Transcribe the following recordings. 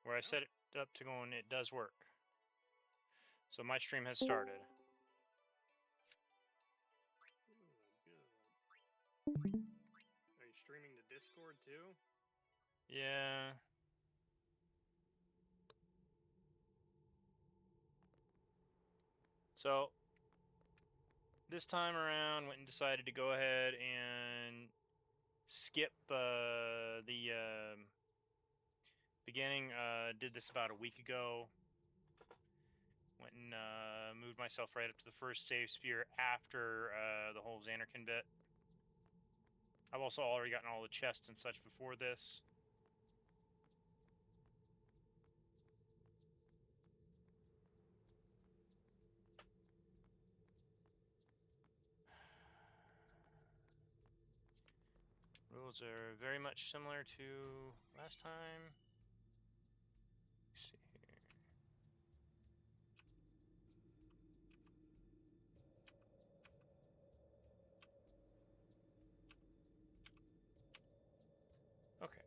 where I set it up to go and it does work. So my stream has started. Good. Are you streaming to Discord too? Yeah. So this time around, went and decided to go ahead and skip the beginning. Did this about a week ago. Went and moved myself right up to the first save sphere after the whole Xanarkin bit. I've also already gotten all the chests and such before this. Rules are very much similar to last time. Let's see here. Okay.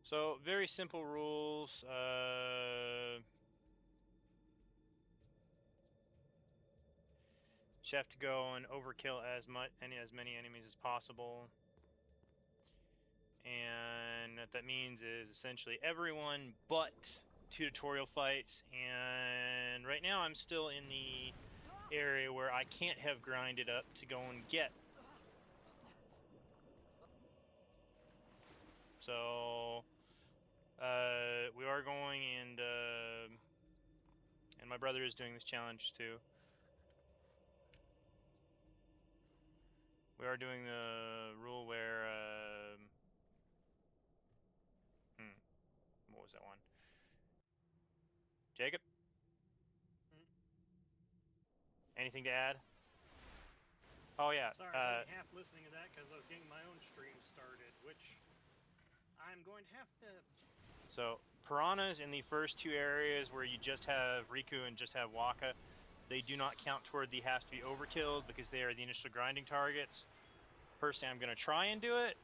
So very simple rules. You have to go and overkill as many enemies as possible. And what that means is essentially everyone but 2 tutorial fights. And right now I'm still in the area where I can't have grinded up to go and get. So we are going and my brother is doing this challenge too. We are doing the rule where what was that one? Jacob? Anything to add? Oh yeah. Sorry, I was only half listening to that because I was getting my own stream started, which I'm going to have to. So piranhas in the first 2 areas where you just have Riku and just have Waka, they do not count toward the has to be overkilled because they are the initial grinding targets. Personally, I'm going to try and do it.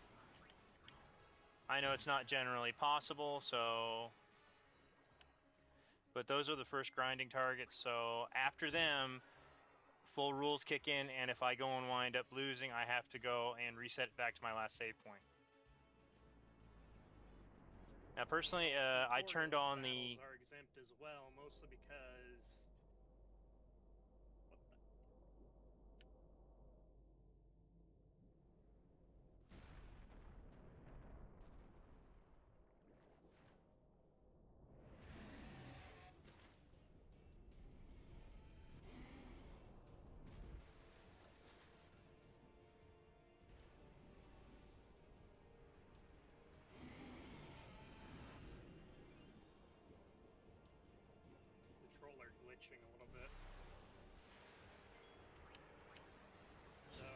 I know it's not generally possible, so. But those are the first grinding targets, so after them, full rules kick in, and if I go and wind up losing, I have to go and reset it back to my last save point. Now, personally, I turned on the. Battles are exempt as well, mostly because. What the? Controller glitching a little bit. So.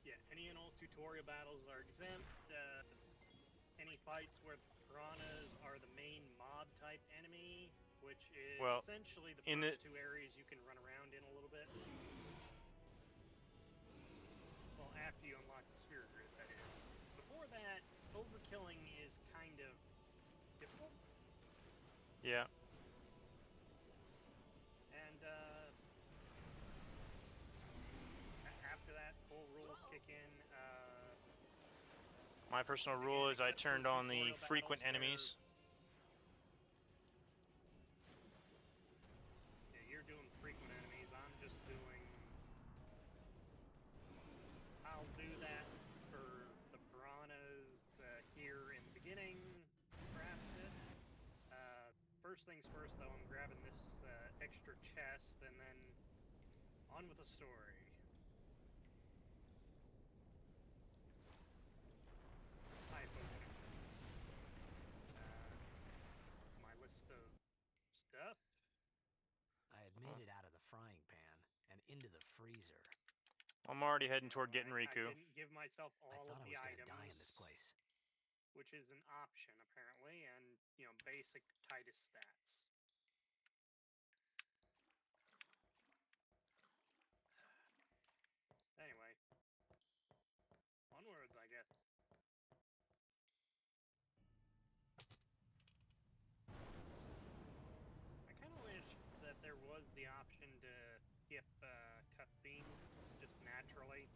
Yeah, any and all tutorial battles are exempt. Any fights where piranhas are the main mob type enemy, which is essentially the first 2 areas you can run around in a little bit. Well, after you unlock the spirit grid, that is. Before that, overkilling is kind of difficult. Yeah. And after that, full rules kick in. My personal rule is I turned on the frequent enemies. Yeah, you're doing frequent enemies. I'm just doing. I'll do that for the piranhas here in the beginning. Craft it. First things first, though, I'm grabbing this extra chest and then on with the story. High potion. My list of stuff. I had made it out of the frying pan and into the freezer. I'm already heading toward getting Riku. I didn't give myself all of the items. Die in this place. Which is an option, apparently, and basic Titus stats. Anyway, onwards, I guess. I kind of wish that there was the option to skip cutscenes just naturally.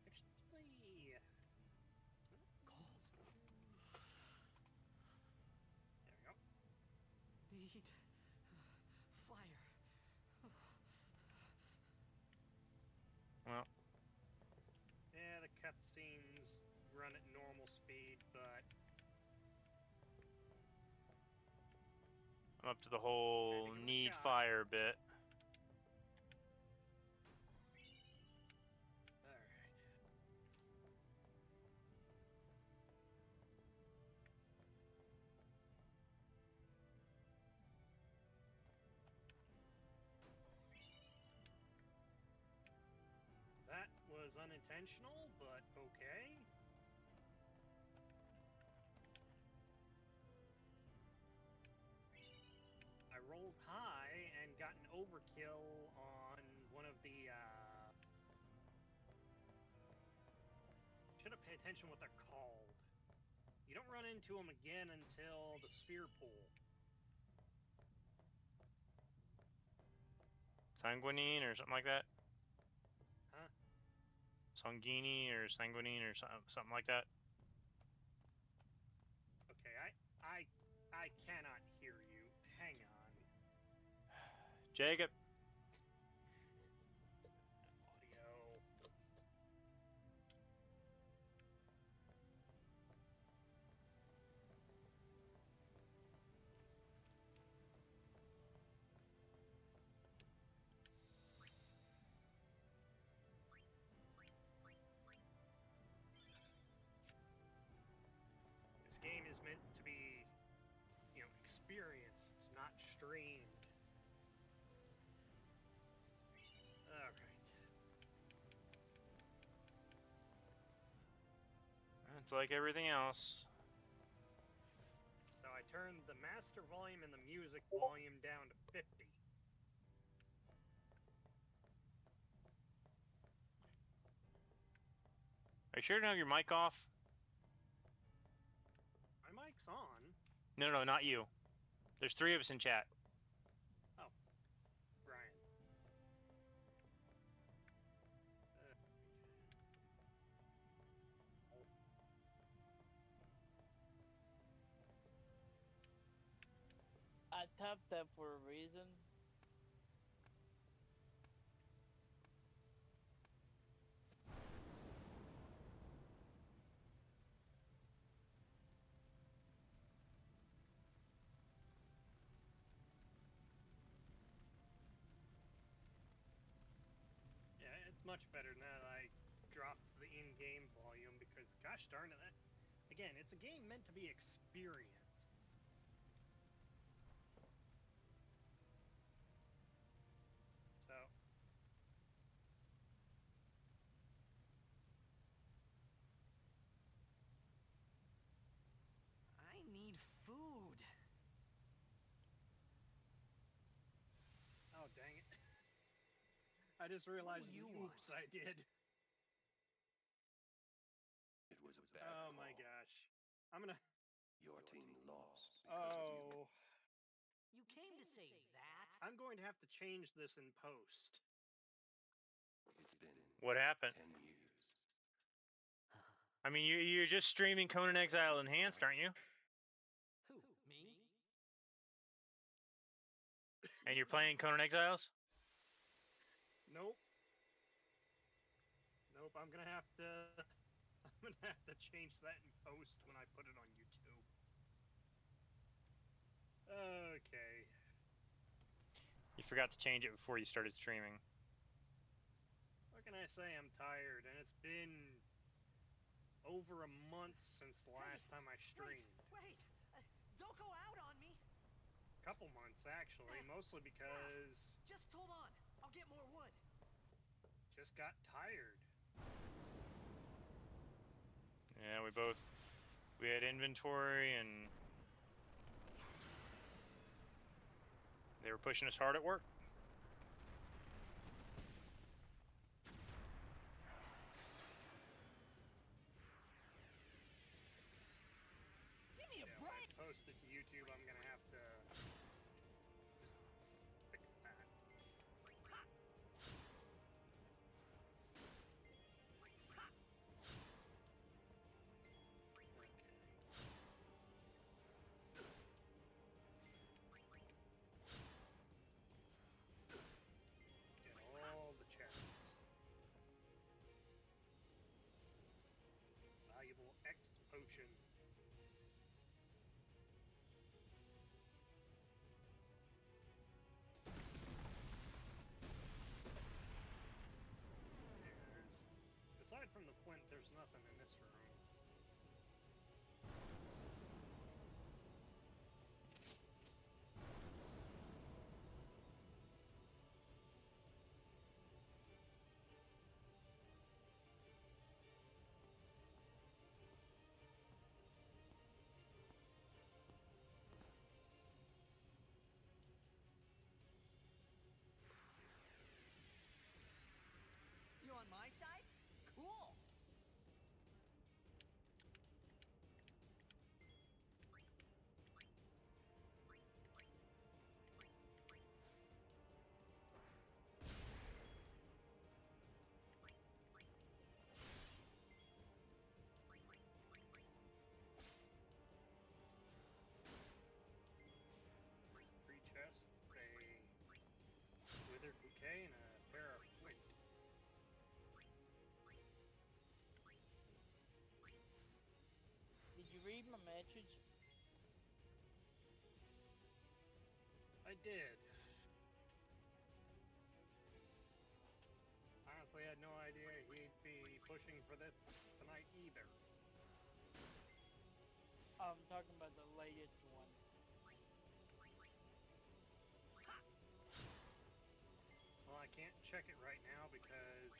Actually, Cold. there we go. Need fire. Well, Yeah, the cutscenes run at normal speed, but I'm up to the whole give it a need shot. fire bit. Alright. That was unintentional, but okay. I rolled high and got an overkill on one of the, should have paid attention what they're called. You don't run into them again until the sphere pool. Sanguinine or something like that? Huh? Sanguini or Sanguinine or something like that? Okay, I cannot hear you. Hang on. Jacob! Audio. This game is meant to be, experienced, not streamed. Alright. It's like everything else. So I turned the master volume and the music volume down to 50. Are you sure you don't have your mic off? My mic's on. No, not you. There's 3 of us in chat. Oh, Brian. I tapped that for a reason. Yeah, it's much better now that I dropped the in-game volume because, gosh darn it, again, it's a game meant to be experienced. So, I need food. oh dang it. I just realized you the oops want? I did. It was a bad Oh call. my gosh. I'm gonna... Your team lost because of you. Oh... You came to say that? I'm going to have to change this in post. It's been What happened? 10 years. I mean, you're just streaming Conan Exile Enhanced, aren't you? Who? Me? And you're playing Conan Exiles? Nope. Nope, I'm gonna have to change that in post when I put it on YouTube. Okay. You forgot to change it before you started streaming. What can I say? I'm tired, and it's been over a month since the last time I streamed. Wait! Don't go out on me! Couple months, actually, mostly because... Just hold on. just got tired. Yeah, we had inventory and they were pushing us hard at work. Give me a Yeah, when I post it to YouTube, I'm gonna have to just fix that. Get all the chests. Valuable X potion. Aside from the flint, there's nothing in this room. You on my side? Cool. Three chests, a withered bouquet, and a pair of flint. Did you read my message? I did. Honestly, I had no idea he'd be pushing for this tonight either. I'm talking about the latest one. Well, I can't check it right now because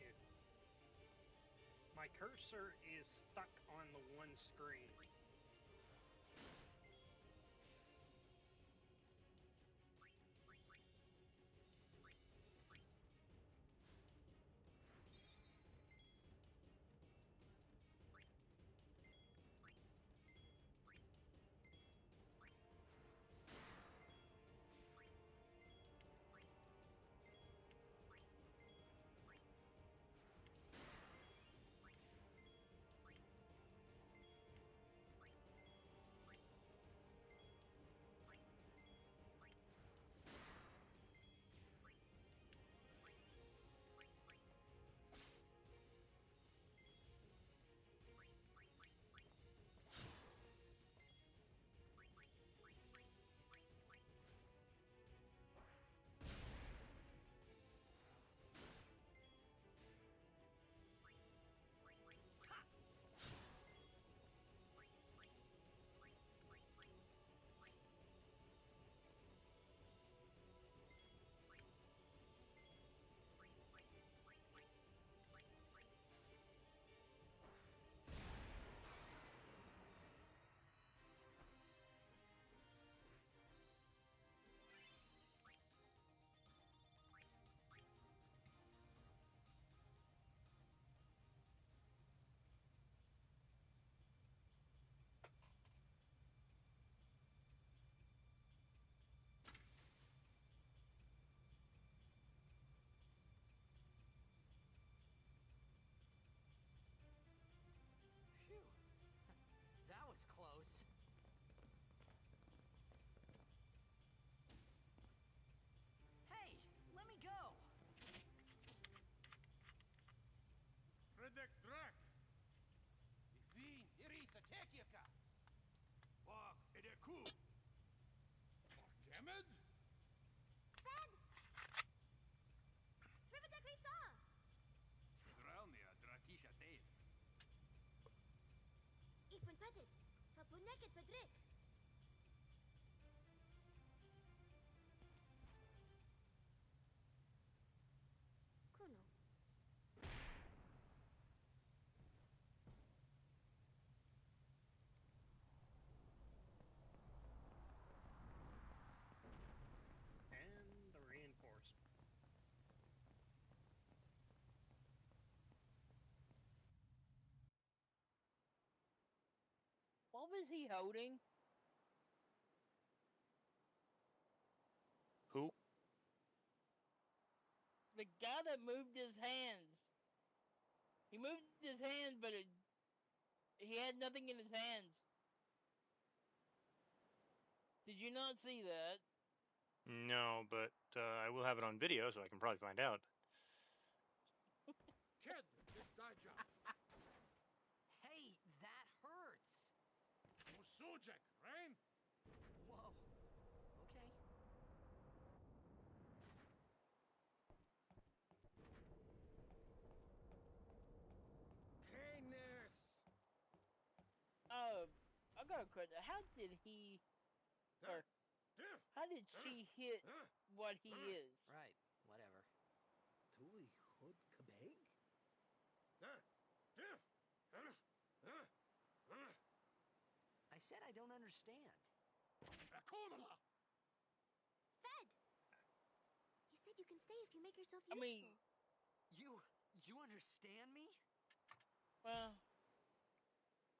it my cursor is stuck on the one screen. Phew. That was close. Hey, let me go. Redek Drak! Ifin, Irisa, Tekika! Wag, Edeku! Gemed? Fed! Trivatek Risa! Dralmia, Drakisha Tail. Ifun Petted! Fapuneket Fedrik! Kuno. was he holding? Who? The guy that moved his hands. He moved his hands, but he had nothing in his hands. Did you not see that? No, but I will have it on video, so I can probably find out. Kid, big Daja. Hey, that hurts. Musujek, rain? Whoa. Okay. Kenes. I got a question. How did he, or how did she hit what he is? Right. Whatever. Tuli Hood Kabeg? I said I don't understand. Akunala. Fed! He said you can stay if you make yourself I useful. mean, You understand me? well,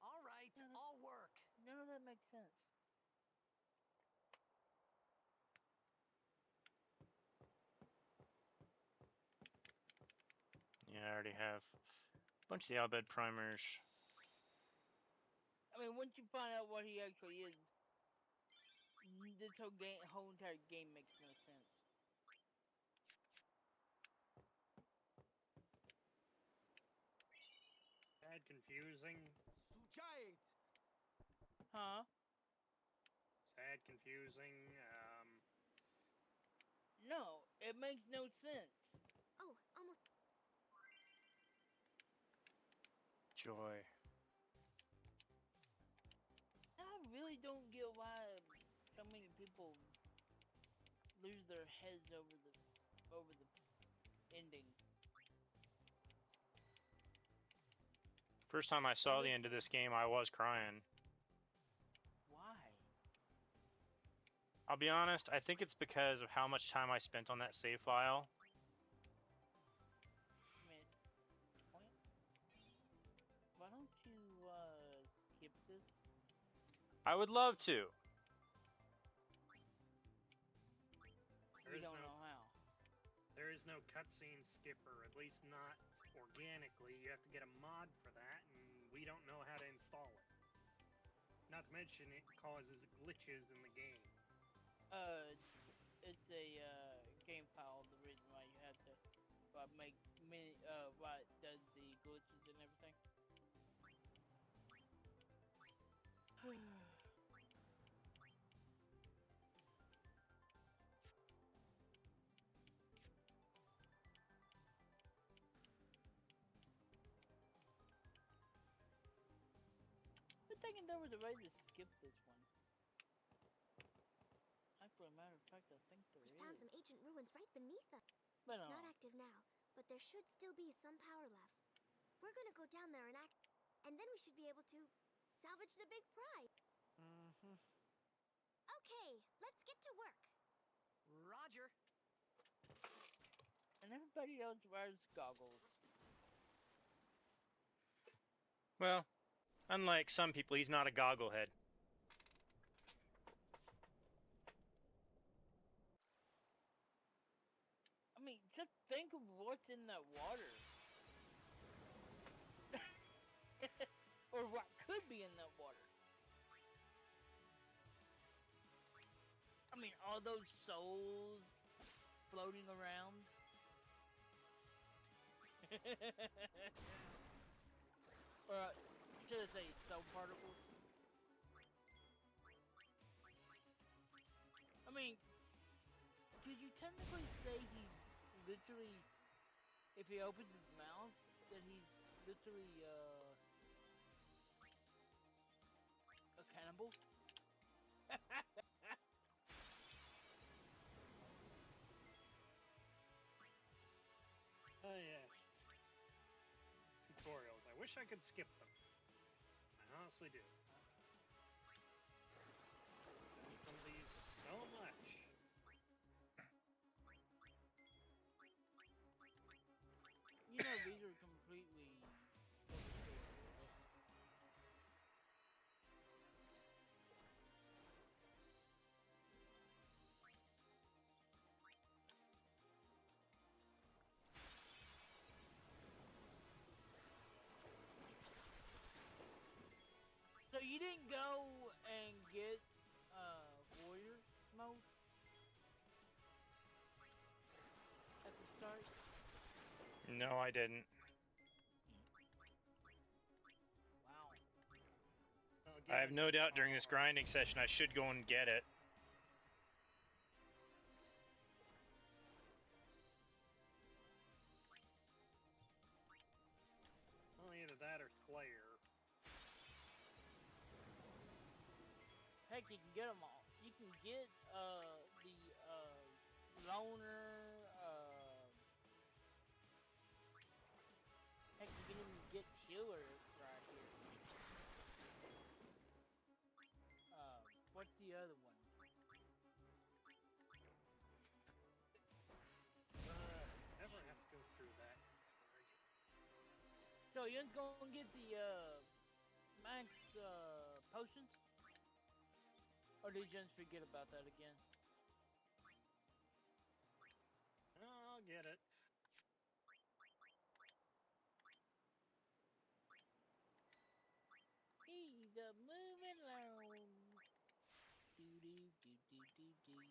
All right, Yeah, I'll work. none of that makes sense. Yeah, I already have a bunch of the Albed primers. I mean, once you find out what he actually is, this whole entire game makes no sense. Sad, confusing. Sujait. Huh? Sad, confusing. No, it makes no sense. Oh, almost. Joy. I really don't get why so many people lose their heads over the ending. First time I saw the end of this game, I was crying. Why? I'll be honest, I think it's because of how much time I spent on that save file. Point. Why don't you skip this? I would love to. There We is don't no- know how. There is no cutscene skipper, at least not organically. You have to get a mod for that, and we don't know how to install it. Not to mention, it causes glitches in the game. It's a game file. The reason why you have to make many why it does the glitches and everything. I'm thinking there was a way to skip this one. Actually, matter of fact, I think there We is. found some ancient ruins right beneath us. But It's not active now, but there should still be some power left. We're gonna go down there and and then we should be able to salvage the big prize. Mm-hmm. Okay, let's get to work. Roger. and everybody else wears goggles. Well, unlike some people, he's not a gogglehead. I mean, just think of what's in that water. Or what could be in that water. I mean, all those souls floating around. Or should I say soul particles? I mean, could you technically say he's literally, if he opens his mouth, that he's literally, a cannibal? Oh, yes. Tutorials. I wish I could skip them. I honestly do. Done some of these so much. You know, these are completely overkill, right? you didn't go and get warrior mode at the start? No, I didn't. Wow. I have no doubt during this grinding session I should go and get it. Well, either that or Slayer. Heck, you can get them all. You can get the loner. Heck, you can even get healer right here. What's the other one? Never have to go through that ever again. So you ain't gonna get the max potions? Or did you just forget about that again? I'll get it. He's a moving along. Do do do do do do.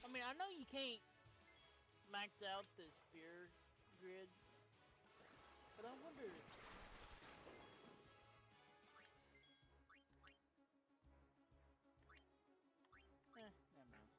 I mean, I know you can't max out the sphere grid, but I wonder. Never mind.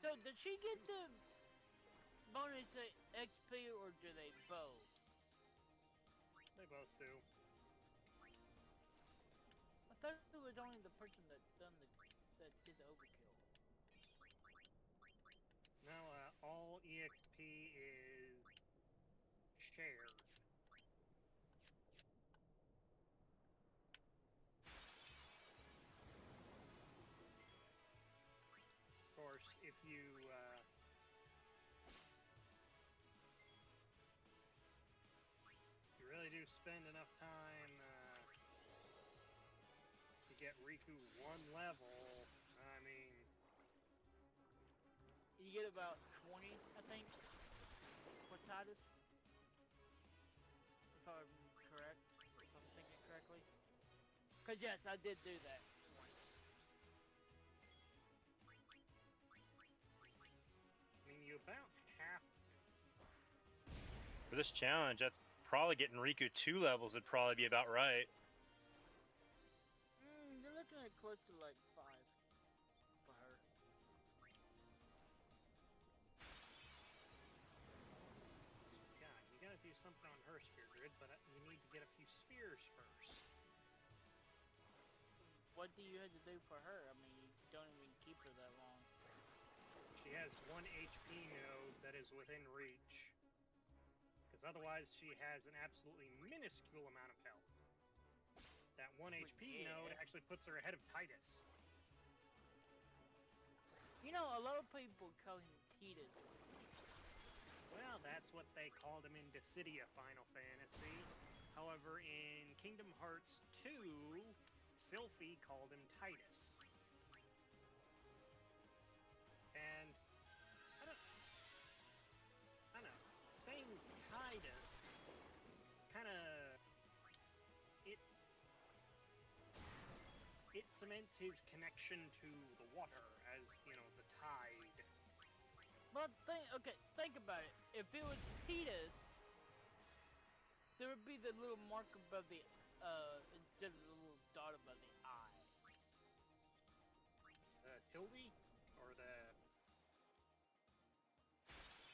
So did she get the bonus XP or do they both? They both do. I thought it was only the person that did the overkill. No, all EXP is shared. Of course, if you really do spend enough time to get Riku 1 level, I mean, You get about 20, I think, for Titus. If I'm correct, if I'm thinking correctly. Cause yes, I did do that once. I mean, you about have to. For this challenge, that's probably getting Riku 2 levels would probably be about right. You're looking at close to like 5 for her. God, you gotta do something on her sphere grid, but you need to get a few spheres first. What do you have to do for her? I mean, you don't even keep her that long. She has 1 HP node that is within reach. Because otherwise she has an absolutely minuscule amount of health. That 1 HP node actually puts her ahead of Titus. You know, a lot of people call him Titus. Well, that's what they called him in Dissidia Final Fantasy. However, in Kingdom Hearts 2, Sylphie called him Titus. And I don't know. Saying Titus kind of it cements his connection to the water as, you know, the tide. But think about it. If it was Titus, there would be the little mark above the instead of the little dot above the eye. The tilde or the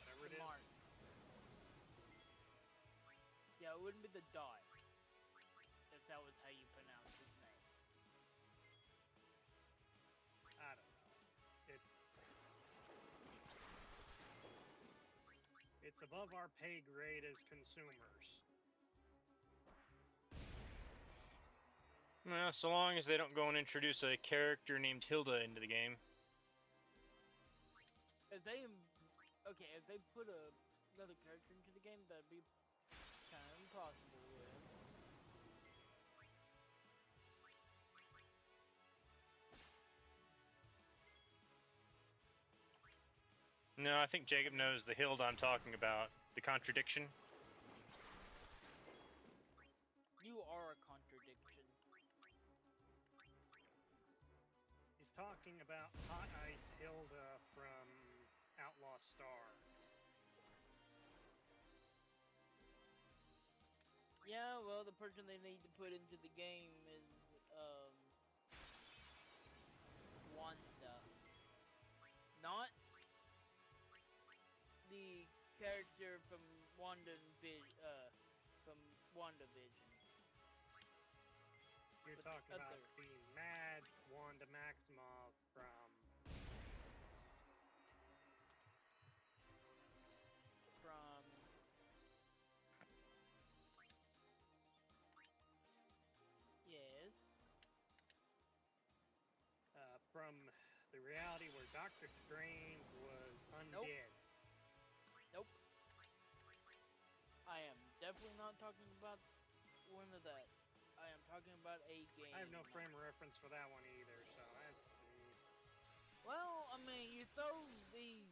whatever it is. Mark. Yeah, it wouldn't be the dot. If that was how you pronounce his name. I don't know. It's above our pay grade as consumers. Well, so long as they don't go and introduce a character named Hilda into the game. If they put another character into the game, that'd be kind of impossible. No, I think Jacob knows the Hilda I'm talking about. The contradiction. You are a contradiction. He's talking about Hot Ice Hilda from Outlaw Star. Yeah, well, the person they need to put into the game is Wanda. Not the character from from WandaVision. You're talking about the Mad Wanda Maximoff from yes. From the reality where Doctor Strange was undead. Nope. I am definitely not talking about one of that. I am talking about a game. I have no frame of reference for that one either, so that's... Well, I mean, you throw these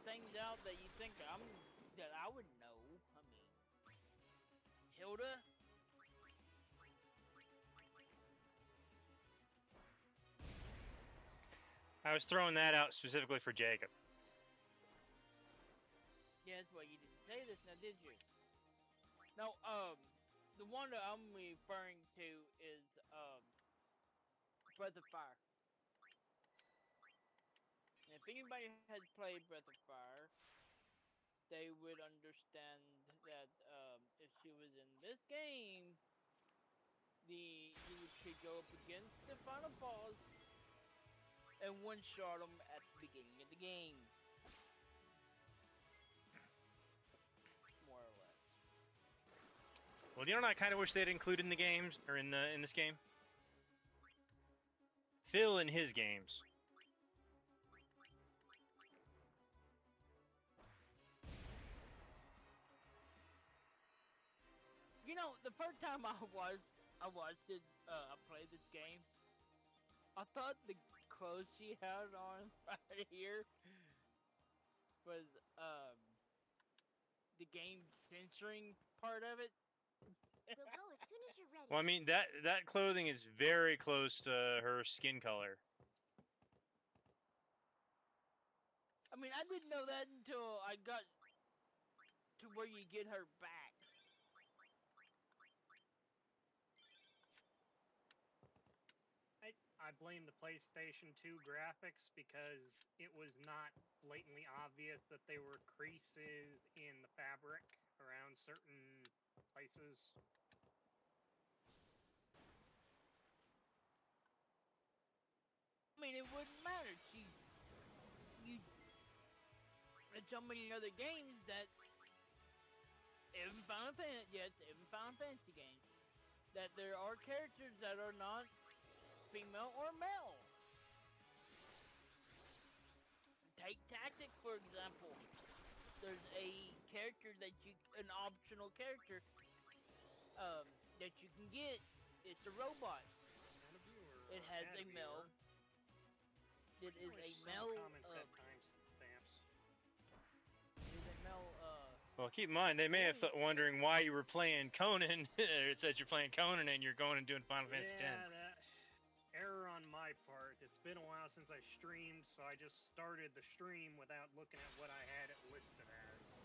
things out that you think that I would know. I mean, Hilda? I was throwing that out specifically for Jacob. Yes, well, you didn't say this now, did you? No, the one that I'm referring to is, Breath of Fire. And if anybody has played Breath of Fire, they would understand that, if she was in this game, you could go up against the final boss and one-shot them at the beginning of the game. More or less. Well, you know what I kind of wish they'd include in the games, or in this game? Phil in his games. You know, the first time I played this game, I thought the clothes she had on right here was, the game censoring part of it. We'll go as soon as you're ready. Well, I mean, that clothing is very close to her skin color. I mean, I didn't know that until I got to where you get her back. I blame the PlayStation 2 graphics because it was not blatantly obvious that there were creases in the fabric around certain places. I mean, it wouldn't matter. There's so many other games that even Final Fantasy games, that there are characters that are not female or male. Take Tactics, for example. There's a character an optional character, that you can get. It's a robot. None of you are It has ahead a of male. you, It I is wish a some male. comments had timestamps. It is a male. Well, keep in mind, they may have wondering why you were playing Conan. It says you're playing Conan and you're going and doing Final Fantasy X. Yeah, that error on my part. It's been a while since I streamed, so I just started the stream without looking at what I had it listed as.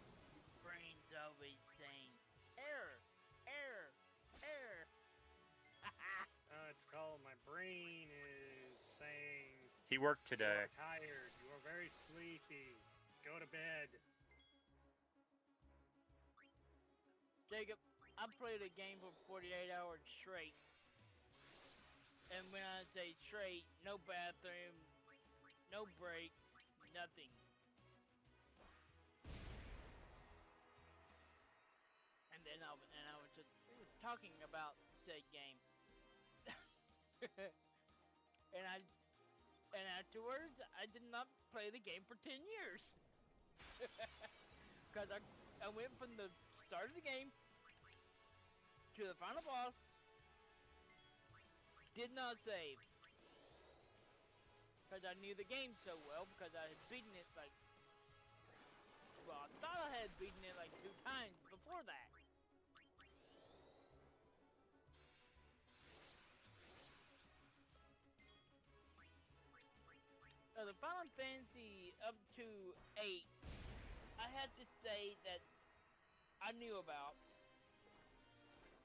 Brain's always saying error, error, error. It's called my brain is saying He worked you today. are tired, you are very sleepy, go to bed. Jacob, I played a game for 48 hours straight. And when I say straight, no bathroom, no break, nothing. And then I was just talking about said game. and afterwards, I did not play the game for 10 years. Because I went from the start of the game to the final boss, did not save. Because I knew the game so well, because I had beaten it like... Well, I thought I had beaten it like 2 times before that. The Final Fantasy up to 8, I had to say that I knew about.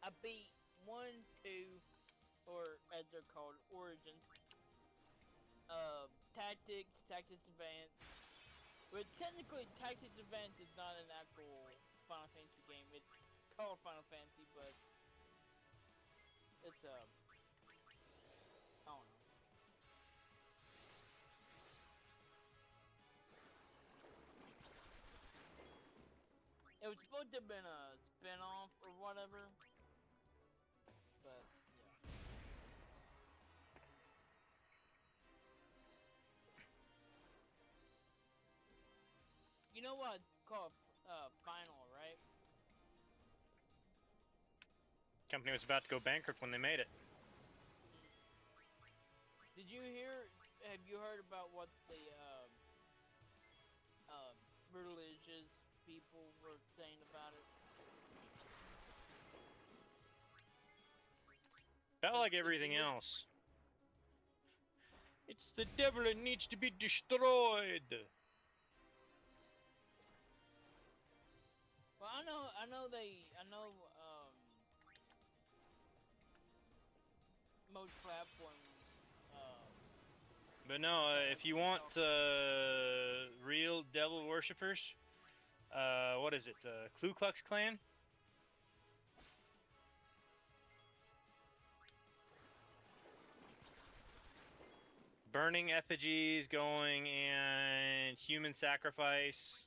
I beat 1, 2, or as they're called, Origins. Tactics Advance. But technically, Tactics Advance is not an actual Final Fantasy game. It's called Final Fantasy, but it's I don't know. It was supposed to have been a spin-off or whatever, but yeah. You know what it's called? Final, right? Company was about to go bankrupt when they made it. Did you hear? Have you heard about what the religious people were saying about it? Felt like everything else. It's the devil that needs to be destroyed. Well, I know most platforms, But no, if you want real devil worshippers, what is it? Ku Klux Klan? Burning effigies, going and human sacrifice.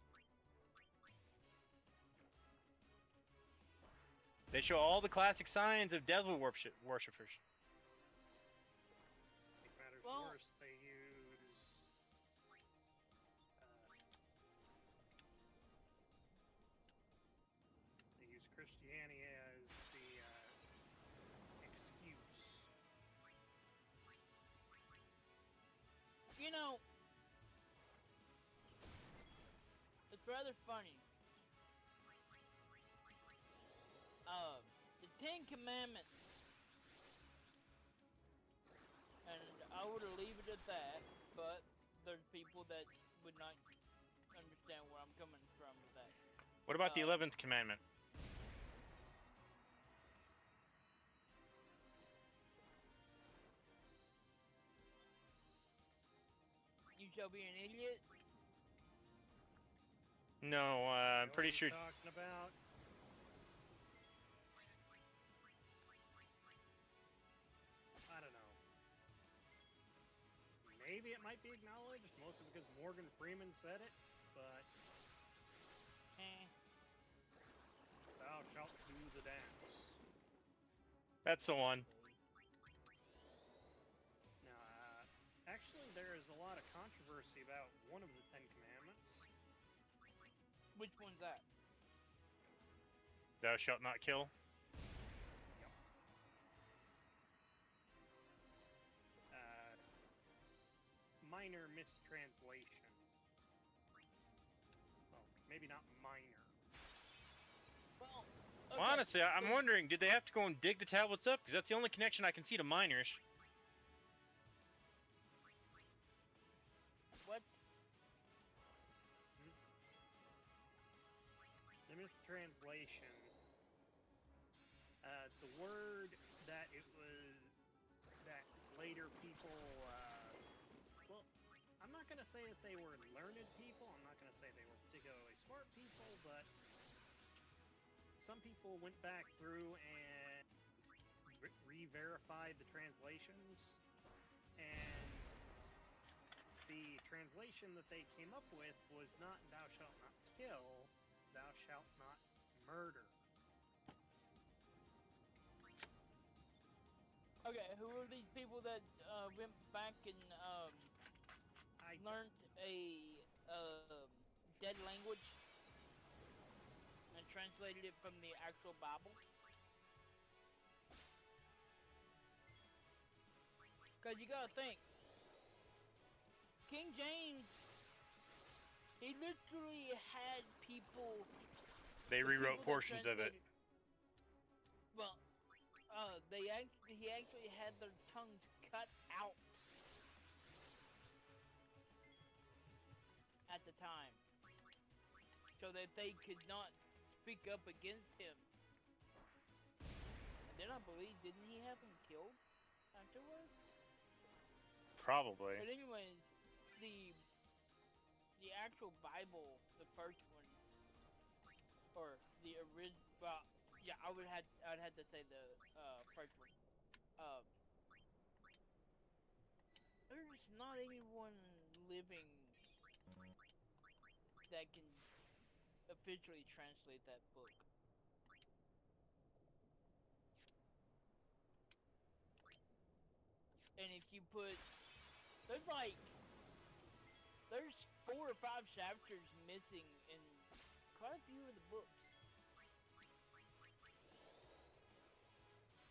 They show all the classic signs of devil worshippers. Make matters Well, worse, they use Christianity as the excuse. you know, it's rather funny. The 10 Commandments, and I would leave it at that, but there's people that would not understand where I'm coming from with that. What about the 11th commandment? You shall be an idiot. No, I'm Know pretty what sure. he's talking about. I don't know. Maybe it might be acknowledged, mostly because Morgan Freeman said it, but thou shalt do the dance. That's the one. Now, actually, there is a lot of controversy about one of the Ten Commandments. Which one's that? Thou shalt not kill. Yep. Minor mistranslation. Well, maybe not minor. Well, Well, honestly, I'm so- wondering, did they have to go and dig the tablets up? Because that's the only connection I can see to miners. What? The mistranslation. The word that it was that later people. Well, I'm not gonna say that they were learned people. I'm not gonna say they were particularly smart people, but some people went back through and re-verified the translations, and the translation that they came up with was not "thou shalt not kill," "thou shalt not murder." Okay, who are these people that went back and learned a dead language and translated it from the actual Bible? Because you gotta think, King James, he literally had people. They the rewrote people that portions of it. translated- Well, he actually had their tongues cut out at the time, so that they could not speak up against him. And then I believe, didn't he have him killed afterwards? Probably. But anyways, the actual Bible, the first one, or the original. Well, yeah, I'd have to say the first one. There's not anyone living that can officially translate that book. And if you put, there's 4 or 5 chapters missing in quite a few of the books.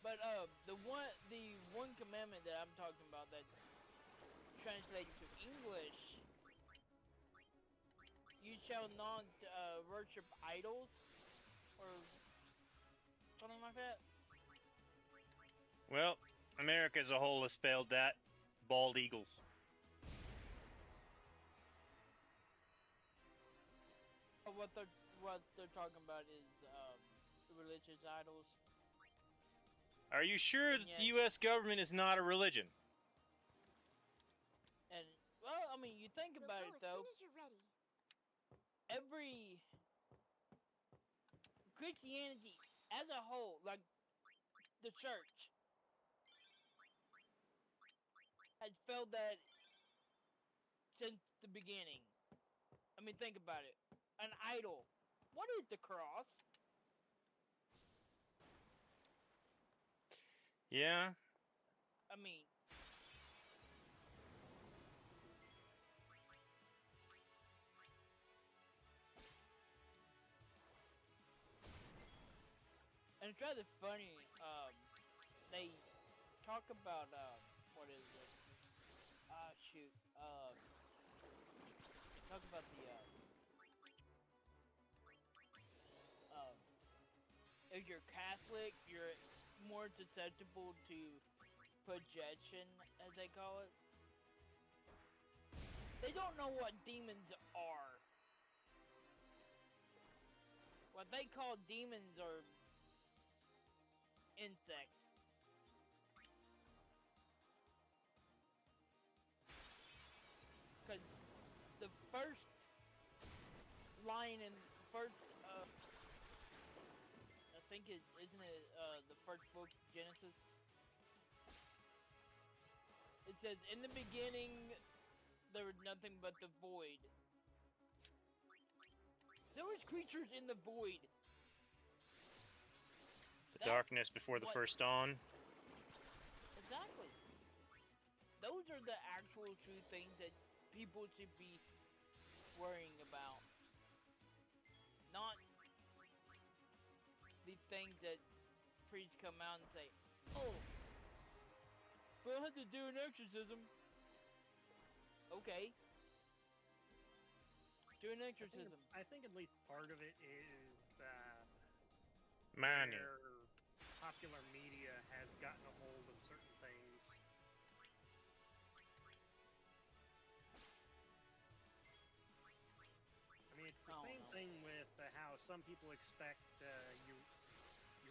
But the one commandment that I'm talking about that translated to English, you shall not worship idols or something like that. Well, America as a whole has failed that. Bald eagles. What they're talking about is religious idols. Are you sure And that yet- the U.S. government is not a religion? And well, I mean, you think We'll about go it as though. soon as you're ready. Every Christianity as a whole, like the church, has failed that since the beginning. I mean, think about it. An idol. What is the cross? Yeah. I mean, and it's rather funny. They talk about what is it? Ah, shoot. Talk about the if you're Catholic, you're more susceptible to possession, as they call it. They don't know what demons are. what they call demons are insects. Because the first line in first, I think isn't it the first book, Genesis? It says, in the beginning, there was nothing but the void. There was creatures in the void. The darkness before the first dawn. Exactly. Those are the actual true things that people should be worrying about. Not the things that priests come out and say, oh, we'll have to do an exorcism. Okay. Do an exorcism. I think at least part of it is Money. where popular media has gotten a hold of certain things. I mean, it's the same thing with how some people expect you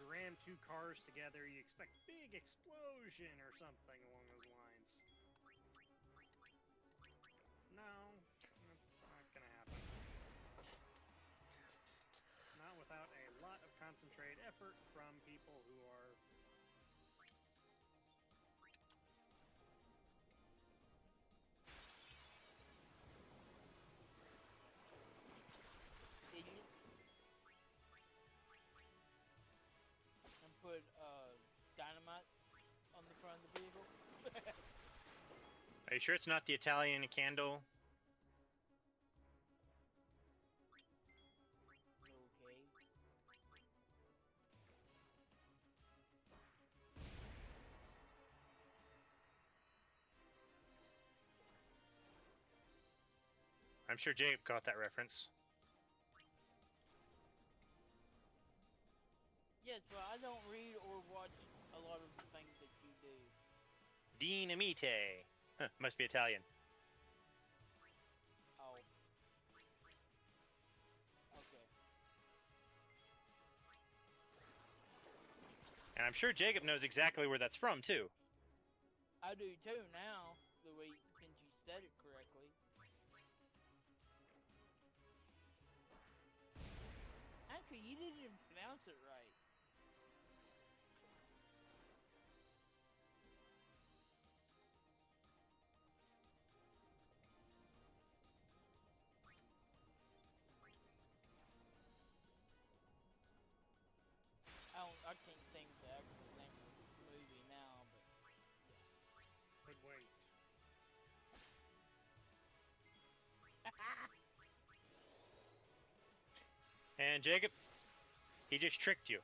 ram two cars together, you expect big explosion or something along those lines. No, that's not gonna happen. Not without a lot of concentrated effort from people who are idiots. And put dynamite on the front of the vehicle. Are you sure it's not the Italian candle? Okay. I'm sure Jacob caught that reference. Yes, well, I don't read or watch a lot of the things that you do. Dinamite. Huh, must be Italian. Oh. Okay. And I'm sure Jacob knows exactly where that's from, too. I do too now, the way since you said it correctly. Actually, you didn't even pronounce it right. I can't think the actual name of the movie now, but yeah. could wait. And Jacob, he just tricked you.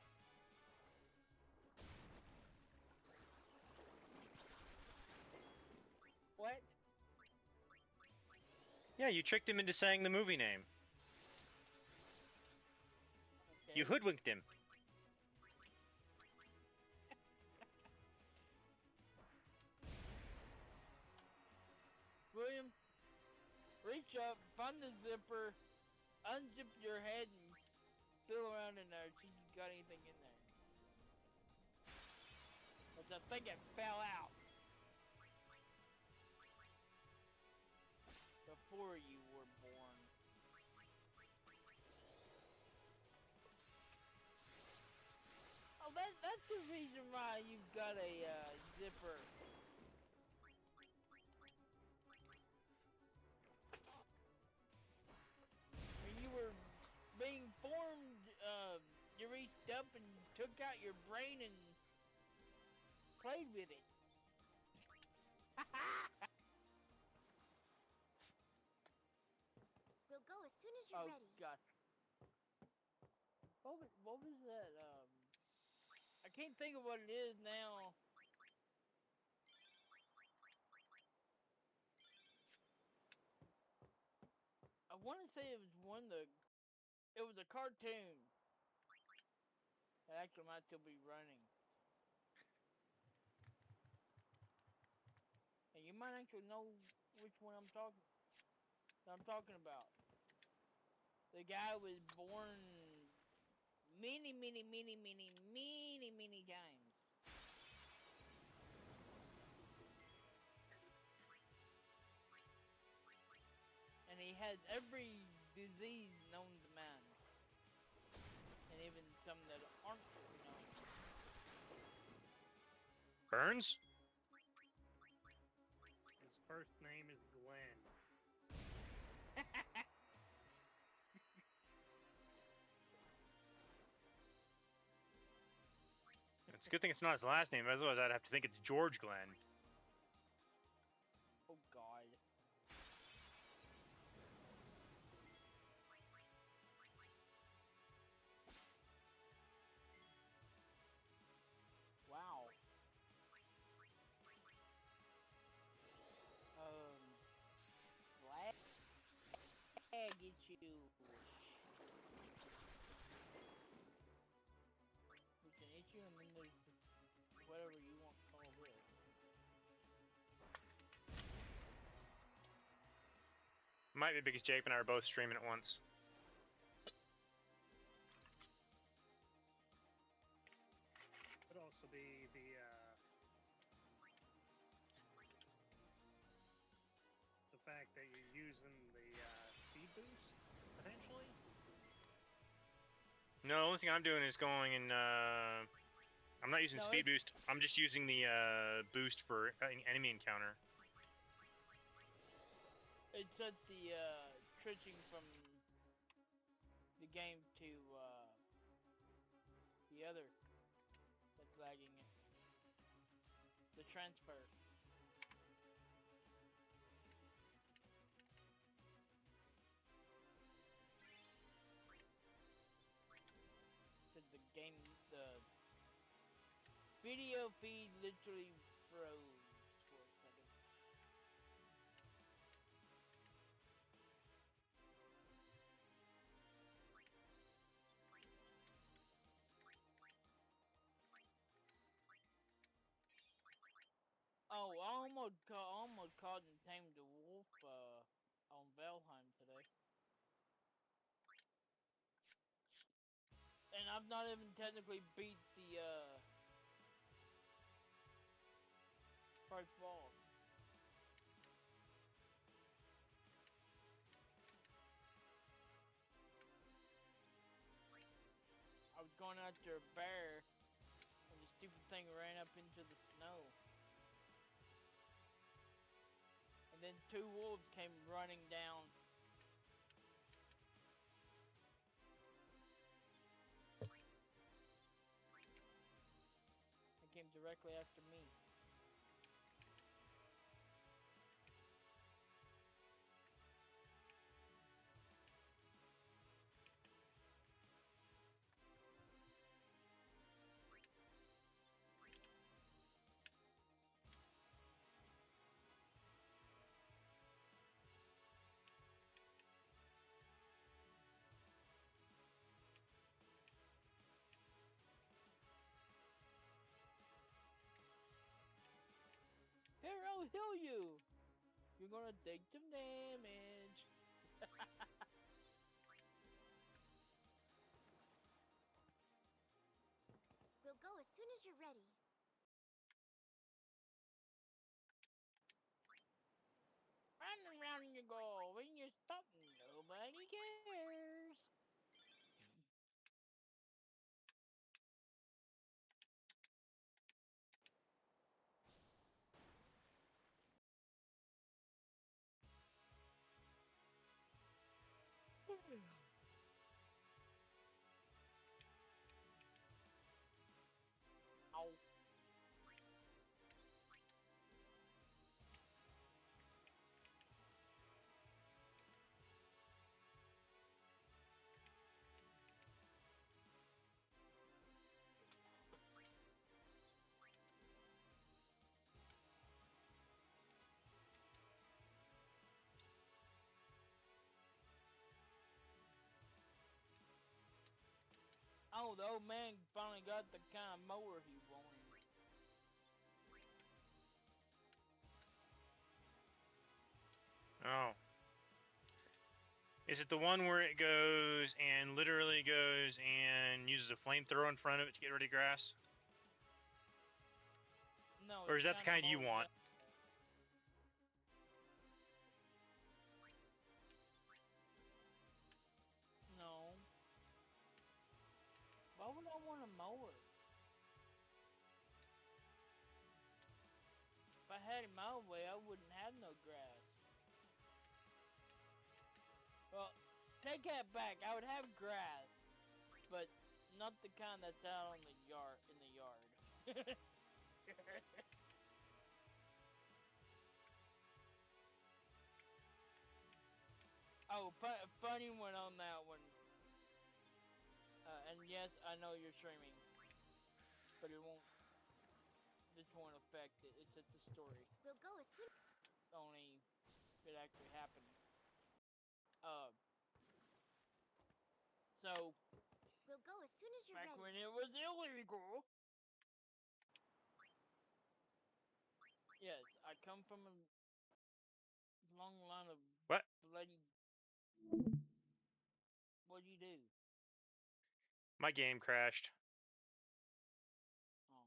What? Yeah, you tricked him into saying the movie name. Okay. You hoodwinked him. William, reach up, find the zipper, unzip your head, and feel around in there, see if you got anything in there. Cause I think it fell out before you were born. Oh, that's the reason why you've got a zipper. When you were being formed, you reached up and took out your brain and played with it. We'll go as soon as you're Oh ready. God. What was that? I can't think of what it is now. I want to say it was it was a cartoon. It actually might still be running. And you might actually know which one I'm talking about. The guy was born many, many, many, many, many, many times. And he has every disease known to man. And even some that aren't known. Burns? His first name is Glenn. It's a good thing it's not his last name, otherwise I'd have to think it's George Glenn. Oh God. Wow. Flag issue. It's an issue, and then there's whatever you want to call this. Might be because Jake and I are both streaming at once. Could also be the fact that you're using the speed boost potentially. No, the only thing I'm doing is going and I'm not using No, speed boost. I'm just using the boost for enemy encounter. It set the switching from the game to the other that's lagging it. The transfer. Said the game, the video feed literally froze for a second. Oh, I almost caught and tamed a wolf on Valheim today. And I've not even technically beat the first boss. I was going after a bear, and the stupid thing ran up into the snow. And then two wolves came running down. They came directly after me. Here, I'll heal you! You're gonna take some damage. We'll go as soon as you're ready. Running around you go, when you stop, nobody cares. Ow. Oh, the old man finally got the kind of mower he wanted. Oh. Is it the one where it goes and literally goes and uses a flamethrower in front of it to get rid of grass? No, Or is it's that the kinda kind you mowed want? down. No. Why would I want a mower? If I had it my way, I wouldn't have no grass. Well, take that back. I would have grass, but not the kind that's out on the yard in the yard. Oh, funny one on that one. And yes, I know you're streaming, but it won't. This won't affect it. It's just a story. We'll go as soon. Only it actually happened. Uh, so We'll go as soon as you're back ready. when it was illegal. Yes, I come from a long line of What? bloody. What'd you do? My game crashed. Oh.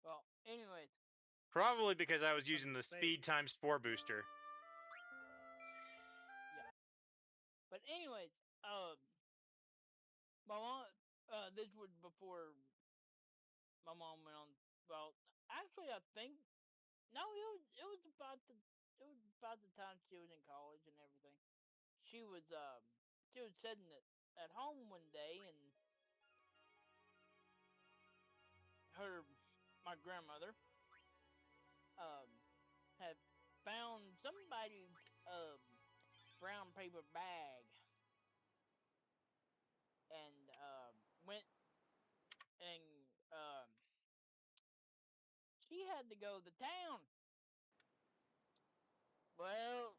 Well, anyways. Probably because I was using Something the to say. speed times 4 booster. Yeah. But anyways, my mom. This was before my mom went on. Well, actually, I think no, it was about the time she was in college and everything. She was sitting at home one day and my grandmother had found somebody's brown paper bag and went and she had to go to town. Well,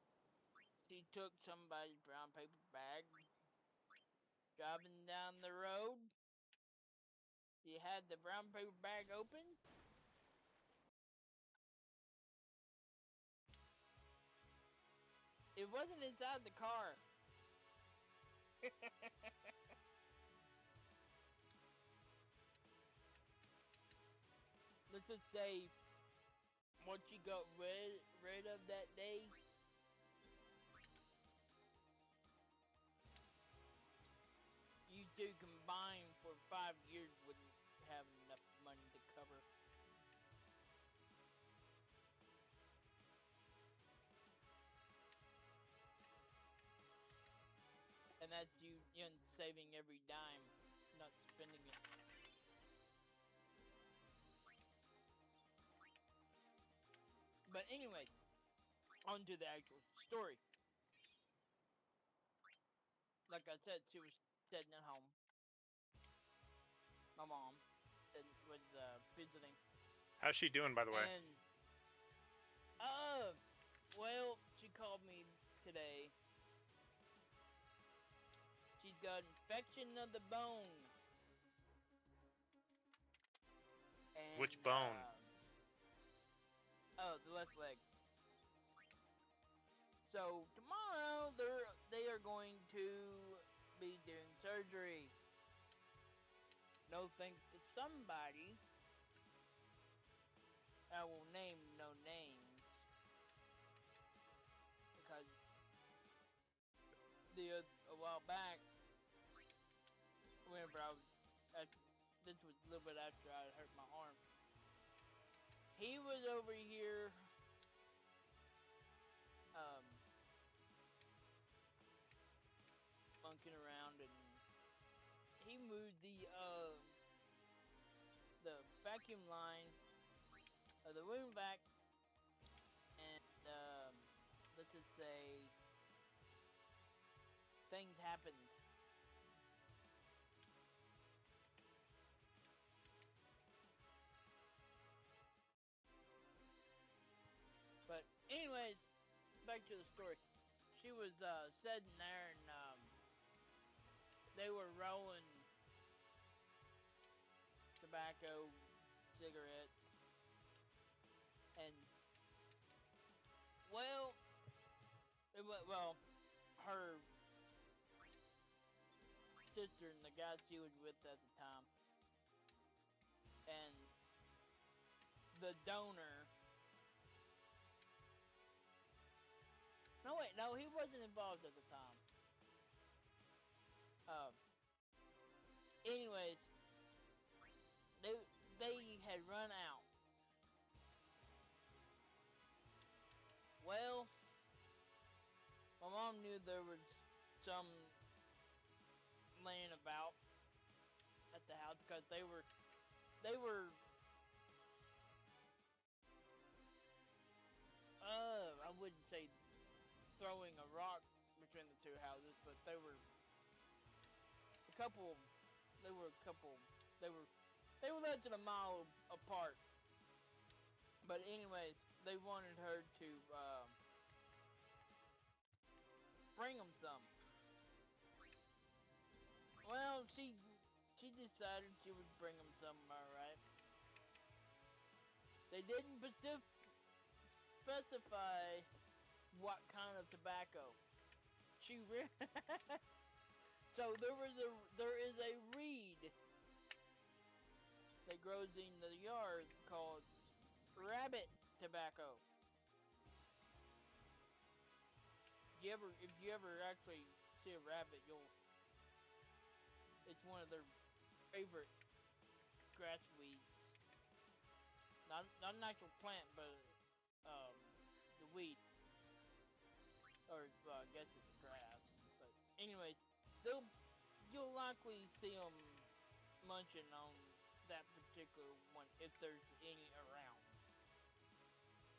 she took somebody's brown paper bag, driving down the road. She had the brown paper bag open. It wasn't inside the car. Let's just say what you got rid of that day. You two combined for 5 years wouldn't have enough money to cover. And that's you saving every dime, not spending it. But anyway, on to the actual story. Like I said, she was sitting at home. My mom was visiting. How's she doing, by the way? And well, she called me today. She's got infection of the bone. And Which bone? the left leg. So tomorrow they are going to be doing surgery. No thanks to somebody. I will name no names because a while back, whenever this was a little bit after I hurt my arm. He was over here, monkeying around, and he moved the vacuum line of the wound vac, and let's just say things happened. But anyways, back to the story. She was sitting there and they were rolling tobacco, cigarettes, and well, her sister and the guy she was with at the time. And the donor. No, wait, no, he wasn't involved at the time. Anyways, they had run out. Well, my mom knew there was some laying about at the house because they were I wouldn't say throwing a rock between the two houses, but they were less than a mile apart. But anyways, they wanted her to bring them some. Well, she decided she would bring them some, alright. They didn't specify what kind of tobacco. So there is a reed that grows in the yard called rabbit tobacco. If you ever actually see a rabbit, it's one of their favorite grass weeds. Not an actual plant, but the weed, or I guess it's grass. But anyways, you'll likely see them munching on that particular one if there's any around.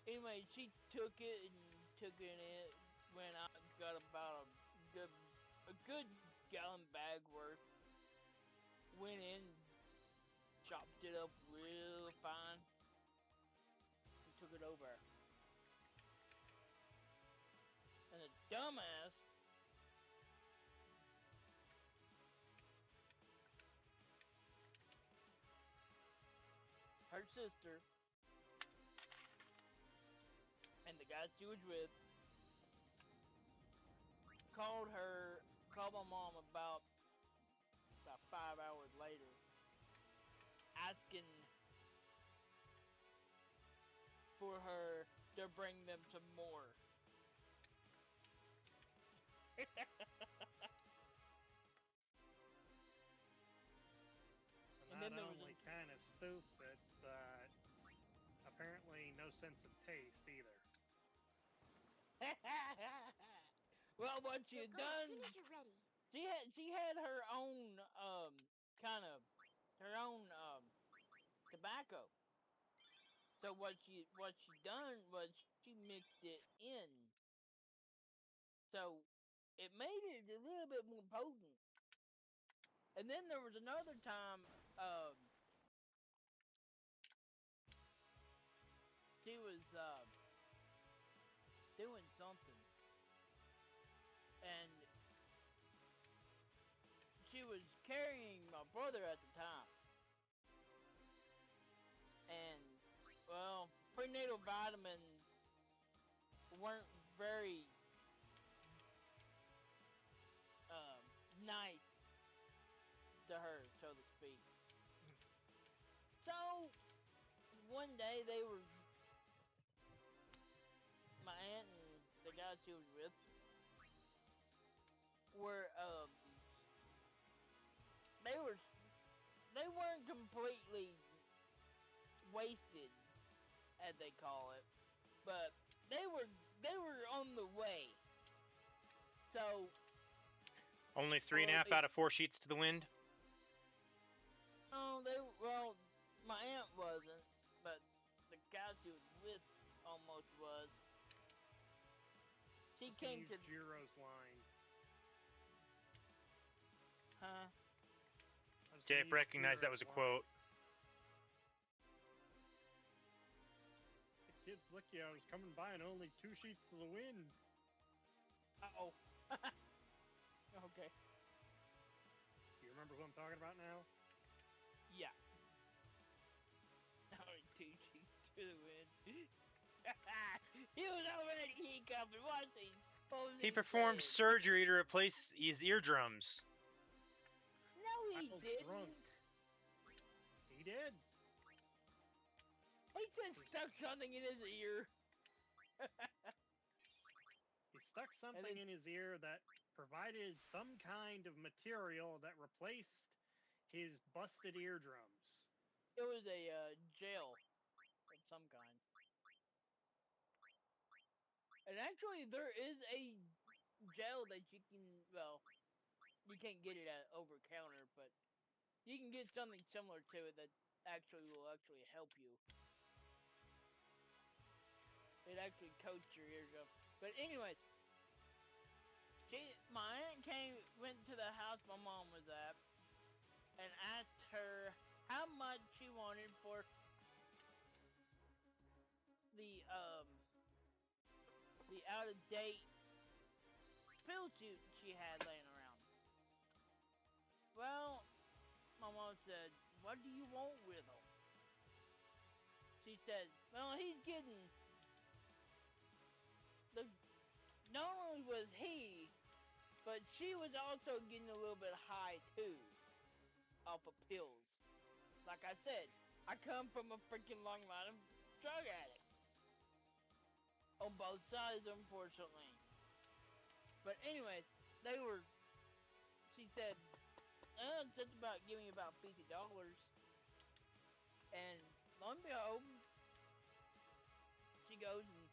Anyway, she took it and went out and got about a good gallon bag worth. Went in, chopped it up real fine, and took it over. And the dumbass her sister and the guy she was with called my mom about 5 hours later, asking for her to bring them some more. And Not then there was only kind of stupid, but apparently no sense of taste either. well, what she We'll had go as done, soon as you're ready. she had her own kind of tobacco. So what she done was she mixed it in. So it made it a little bit more potent. And then there was another time she was doing something, and she was carrying my brother at the time. And well, prenatal vitamins weren't very nice to her, so to speak. So one day my aunt and the guy she was with were they weren't completely wasted, as they call it, but they were on the way. So Only 3.5 out of 4 sheets to the wind. my aunt wasn't, but the guy she was with almost was. She came to Jiro's line. huh? Dave recognized that was a quote. The kid Blicky, I was coming by and only 2 sheets to the wind. Uh-oh. Okay. Do you remember who I'm talking about now? Yeah. Only 2 sheets to the wind. He was already coming. What was He performed saying? surgery to replace his eardrums. Knuckles didn't. drunk. He did. He just stuck something in his ear. He stuck something in his ear that provided some kind of material that replaced his busted eardrums. It was a gel of some kind. And actually, there is a gel that you can, well, you can't get it at over counter, but you can get something similar to it that actually will actually help you. It actually coats your eardrum. But anyways, my aunt went to the house my mom was at, and asked her how much she wanted for the out of date pill she had laying around. Well, my mom said, "What do you want with him?" She said, "Well, he's getting the. Not only was he, but she was also getting a little bit high too, off of pills. Like I said, I come from a freaking long line of drug addicts on both sides, unfortunately. But anyways, she said, something about giving me about $50. And lo and behold, she goes and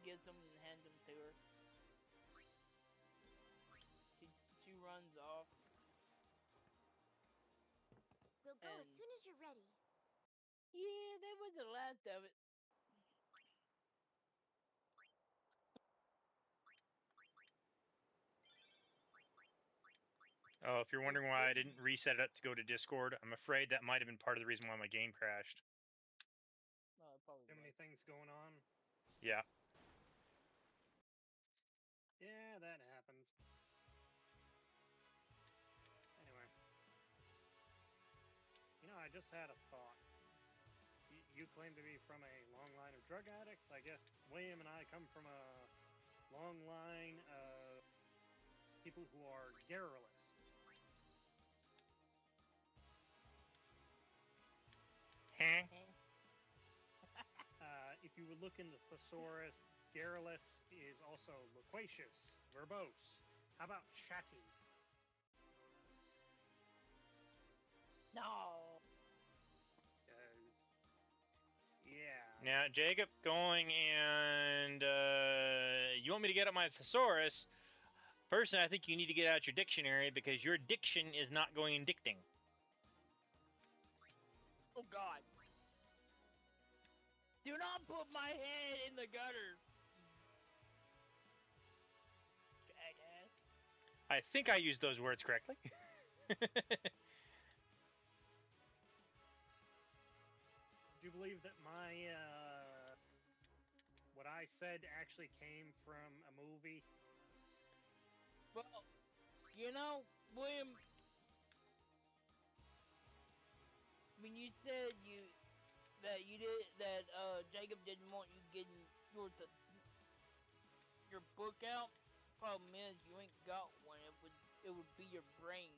gets them and hands them to her. She runs off. We'll go as soon as you're ready. Yeah, that was the last of it. Oh, if you're wondering why I didn't reset it up to go to Discord, I'm afraid that might have been part of the reason why my game crashed. Too many things going on. Yeah. Yeah, that happens. Anyway. You know, I just had a thought. You claim to be from a long line of drug addicts. I guess William and I come from a long line of people who are garrulous. Huh? If you would look in the thesaurus, garrulous is also loquacious, verbose. How about chatty? No. Yeah. Now, Jacob, going and you want me to get out my thesaurus? Personally, I think you need to get out your dictionary because your diction is not going in dicting. Oh God. Do not put my head in the gutter. Jackass. I think I used those words correctly. Do you believe that my what I said actually came from a movie? Well, you know, William, when you said that Jacob didn't want you getting your book out, problem is you ain't got one. It would be your brain.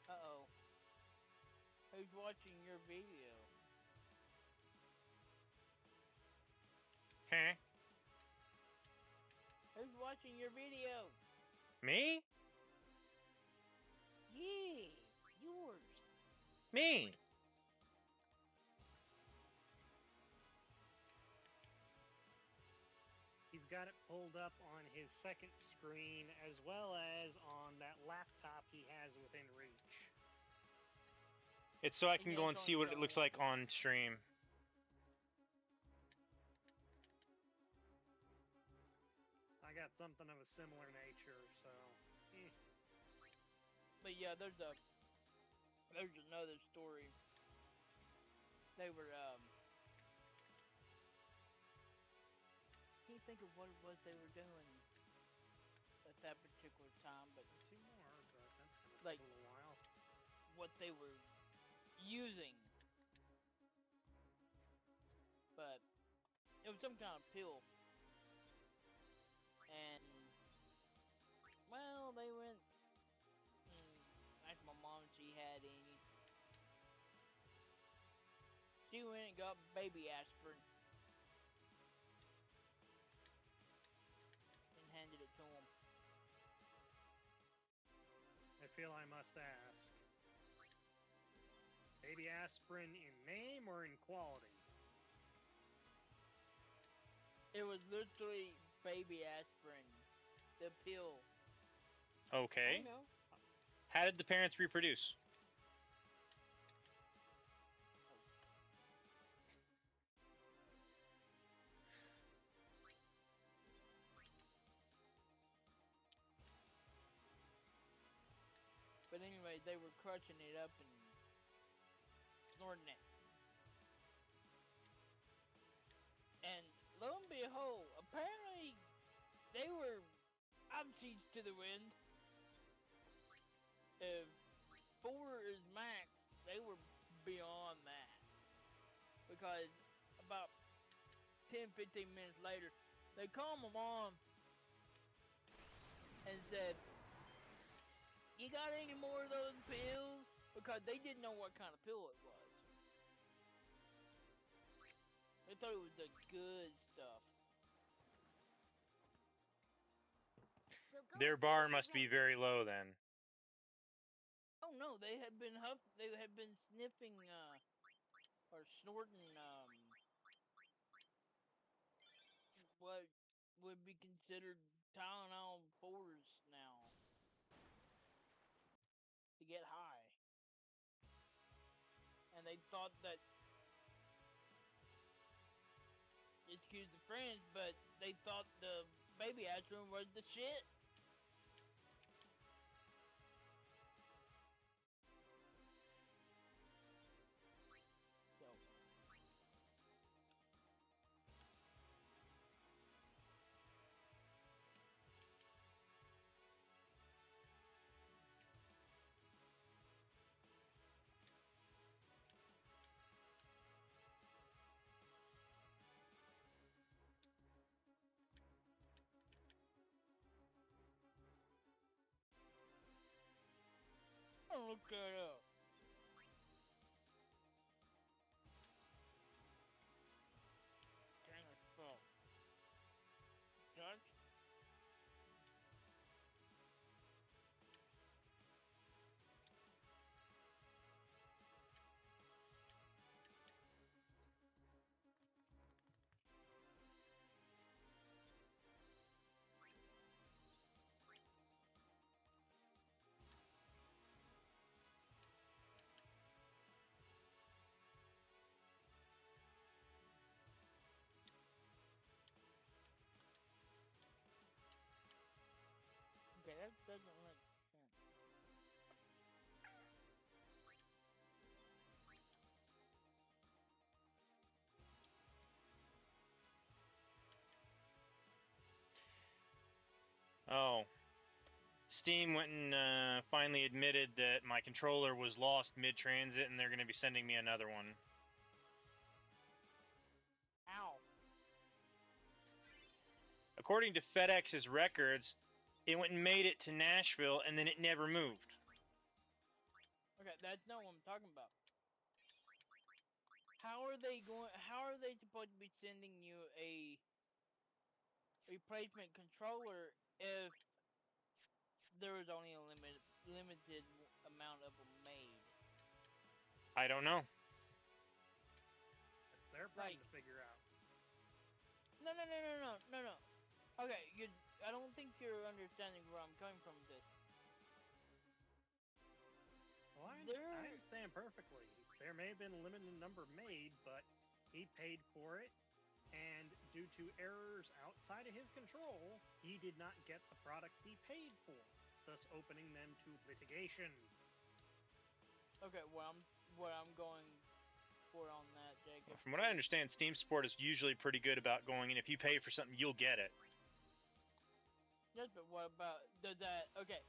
Uh-oh. Who's watching your video? Huh? Who's watching your video? Me? Yeah, yours. Me. He's got it pulled up on his second screen as well as on that laptop he has within reach. It's so I can go and see what it looks like on stream. I got something of a similar nature, so. But yeah, there's another story. They were can't think of what it was they were doing at that particular time, but Two more, but that's gonna like take a little while. what they were using. it was some kind of pill, and well, they went and asked my mom if she had any. She went and got baby aspirin and handed it to him. I feel I must ask. Baby aspirin in name or in quality? It was literally baby aspirin, the pill. Okay. I know. How did the parents reproduce? But anyway, they were crunching it up and snorting it. And lo and behold, apparently they were opposites to the wind. If 4 is max, they were beyond that. Because about 10-15 minutes later, they called my mom and said, "You got any more of those pills?" Because they didn't know what kind of pill it was. They thought it was the good stuff. We'll go Their as soon bar as you're must be ready. very low then. Oh no, they had been they had been sniffing or snorting what would be considered Tylenol 4s now to get high. And they thought that, excuse the French, but they thought the baby aspirin was the shit. So I'll look that up. Can I spell Dutch? Okay, that doesn't make sense. Oh. Steam went and finally admitted that my controller was lost mid-transit and they're going to be sending me another one. Ow. According to FedEx's records, it went and made it to Nashville and then it never moved. Okay, that's not what I'm talking about. How are they supposed to be sending you a replacement controller if there was only a limited amount of them made? I don't know. That's their problem to figure out. No. Okay, I don't think you're understanding where I'm coming from with this. Well, I understand perfectly. There may have been a limited number made, but he paid for it, and due to errors outside of his control, he did not get the product he paid for, thus opening them to litigation. Okay, what I'm going for on that, Jacob. From what I understand, Steam support is usually pretty good about going, and if you pay for something, you'll get it. Yes, but what about does that? Okay,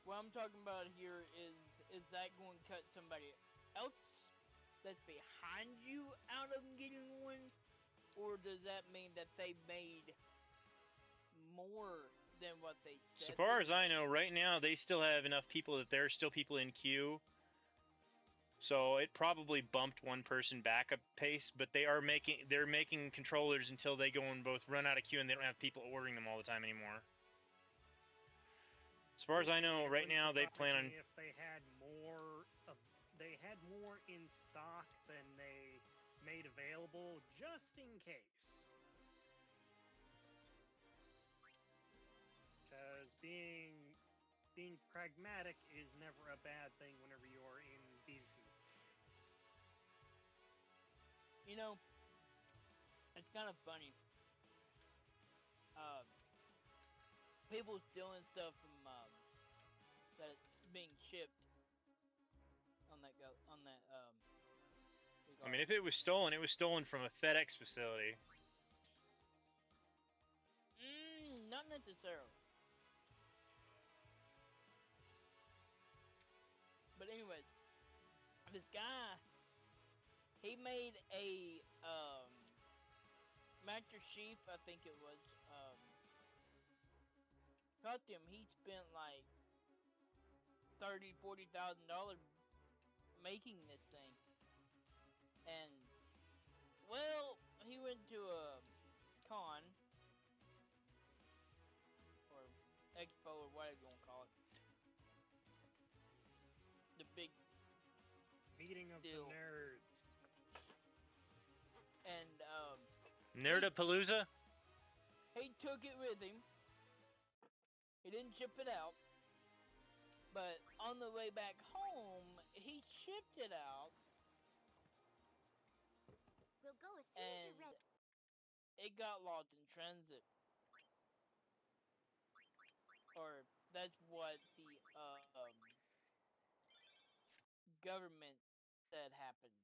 what I'm talking about here is that going to cut somebody else that's behind you out of getting one, or does that mean that they made more than what they So said? far they as I made? know, right now they still have enough people that there are still people in queue. So it probably bumped one person back a pace, but they're making controllers until they go and both run out of queue and they don't have people ordering them all the time anymore. As far as I know, It right wouldn't now they surprise plan on. me if they had more in stock than they made available, just in case. Because being pragmatic is never a bad thing whenever you're in business. You know, it's kind of funny. Um, People stealing stuff from that's being shipped on that I mean, regard. if it was stolen, it was stolen from a FedEx facility. Not necessarily. But anyways, this guy, he made a Master Chief, I think it was, cost him. He spent like $30,000-$40,000 making this thing, and well, he went to a con or expo or whatever you want to call it, the big Meeting of deal, the nerds. and Nerdapalooza? he took it with him. He didn't ship it out, but on the way back home, he shipped it out, We'll go as soon as and you're ready. it got lost in transit. Or that's what the government said happened.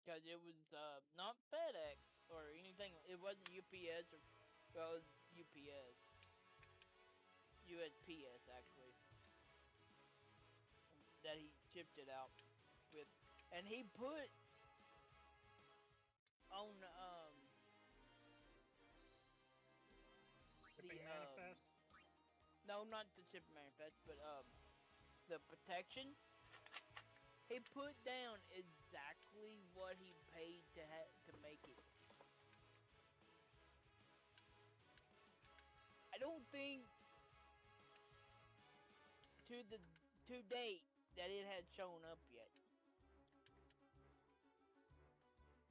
Because it was not FedEx or anything. It wasn't UPS or, well, it was UPS. USPS actually. That he shipped it out with. And he put on Shipping the manifest. no, not the shipping manifest, but the protection. He put down exactly what he paid to make it. I don't think to date that it had shown up yet.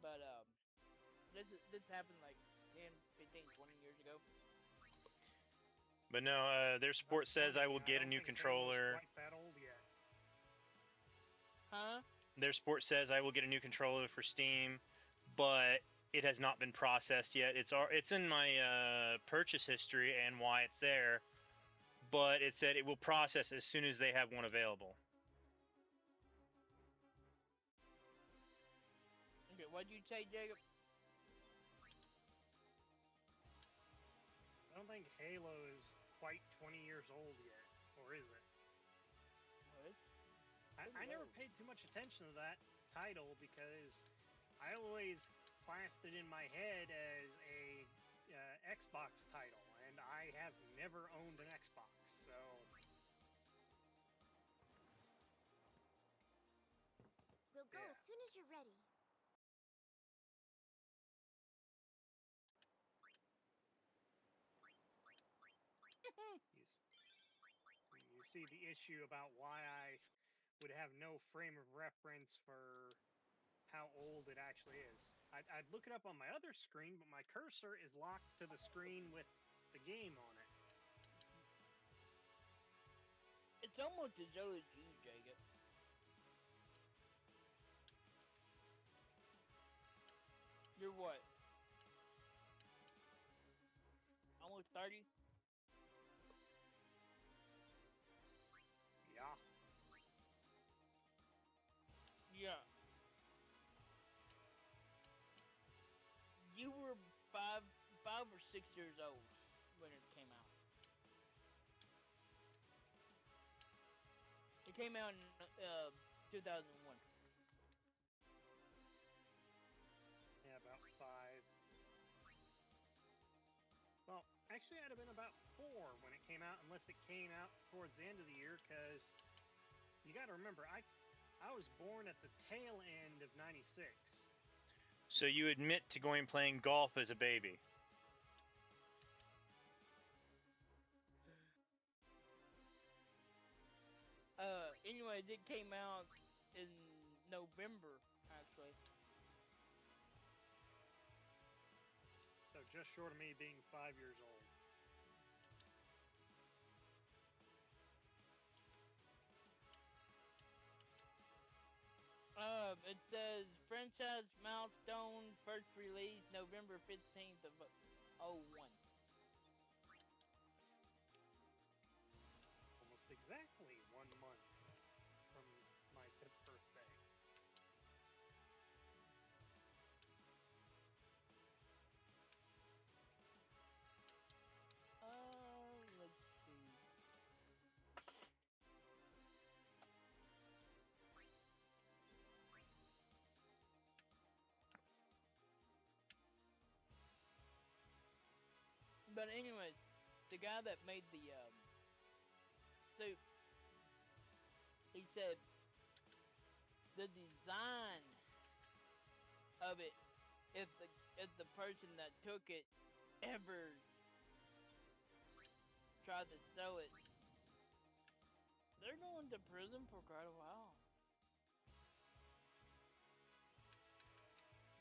But this happened like 10, 15, 20 years ago. But no, their support That's says funny. I will I get a don't new think Halo's controller. quite that old yet. Huh? Their support says I will get a new controller for Steam, but it has not been processed yet. It's in my purchase history and why it's there, but it said it will process as soon as they have one available. Okay, what'd you say, Jacob? I don't think Halo is quite 20 years old yet, or is it? What? I never paid too much attention to that title because I always classed it in my head as a Xbox title, and I have never owned an Xbox, so We'll go yeah. as soon as you're ready. You see the issue about why I would have no frame of reference for how old it actually is. I'd look it up on my other screen, but my cursor is locked to the screen with the game on it. It's almost as old as you, Jacob. You're what? Almost 30? Yeah. Yeah. You were five or 6 years old when it came out. It came out in 2001. Actually, I'd have been about 4 when it came out, unless it came out towards the end of the year, because you got to remember, I was born at the tail end of '96. So you admit to going playing golf as a baby? Anyways, it came out in November, actually. So just short of me being 5 years old. It says franchise milestone first release November 15th of '01. Almost exactly 1 month from my 5th birthday. Let's see. But anyways, the guy that made the suit, he said the design of it, if the person that took it ever tried to sell it, they're going to prison for quite a while.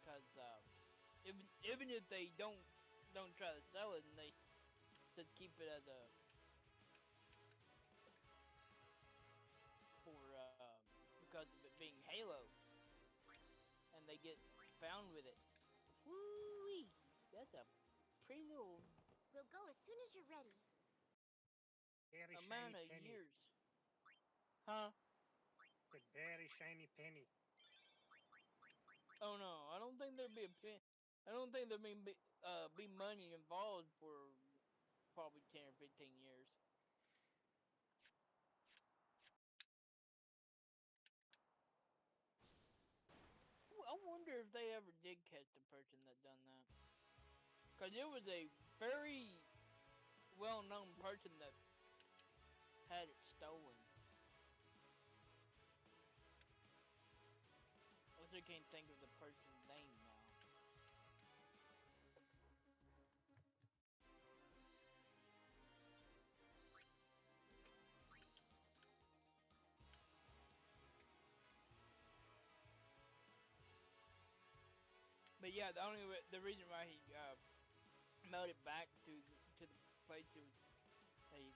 Because even if they don't try to sell it and they just keep it as a for because of it being Halo, and they get found with it. Woo-wee! That's a pretty little We'll go as soon as you're ready. Very amount shiny of penny. years. Huh? The very shiny penny. Oh no, I don't think there'd be I don't think there'd be money involved for probably 10 or 15 years. I wonder if they ever did catch the person that done that. Cause it was a very well-known person that had it stolen. I just can't think of the person's name now. But yeah, the reason why he mailed it back to the place it was they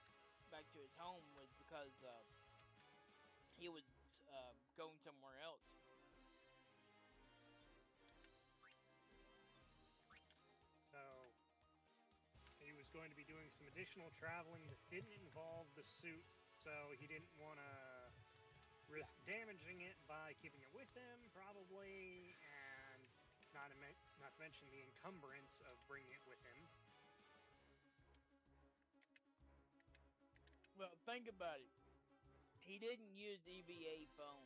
back to his home was because he was going somewhere else. So he was going to be doing some additional traveling that didn't involve the suit, so he didn't want to risk damaging it by keeping it with him, probably, and not to mention the encumbrance of bringing it with him. Well, think about it. He didn't use EVA foam.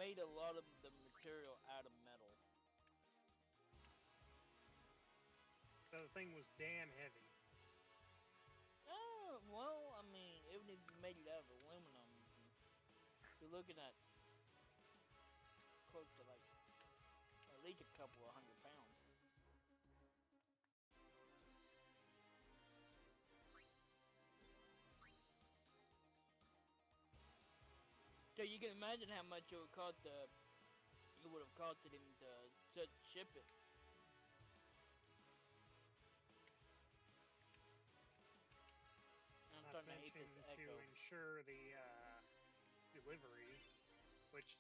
Made a lot of the material out of metal. So the thing was damn heavy. Oh, well, I mean, even if you made it out of aluminum, you're looking at close to like at least a couple of 100 pounds. So you can imagine how much it would cost it would have costed him to ship it. I'm Not to starting to hate mention this to echo. ensure the delivery, which,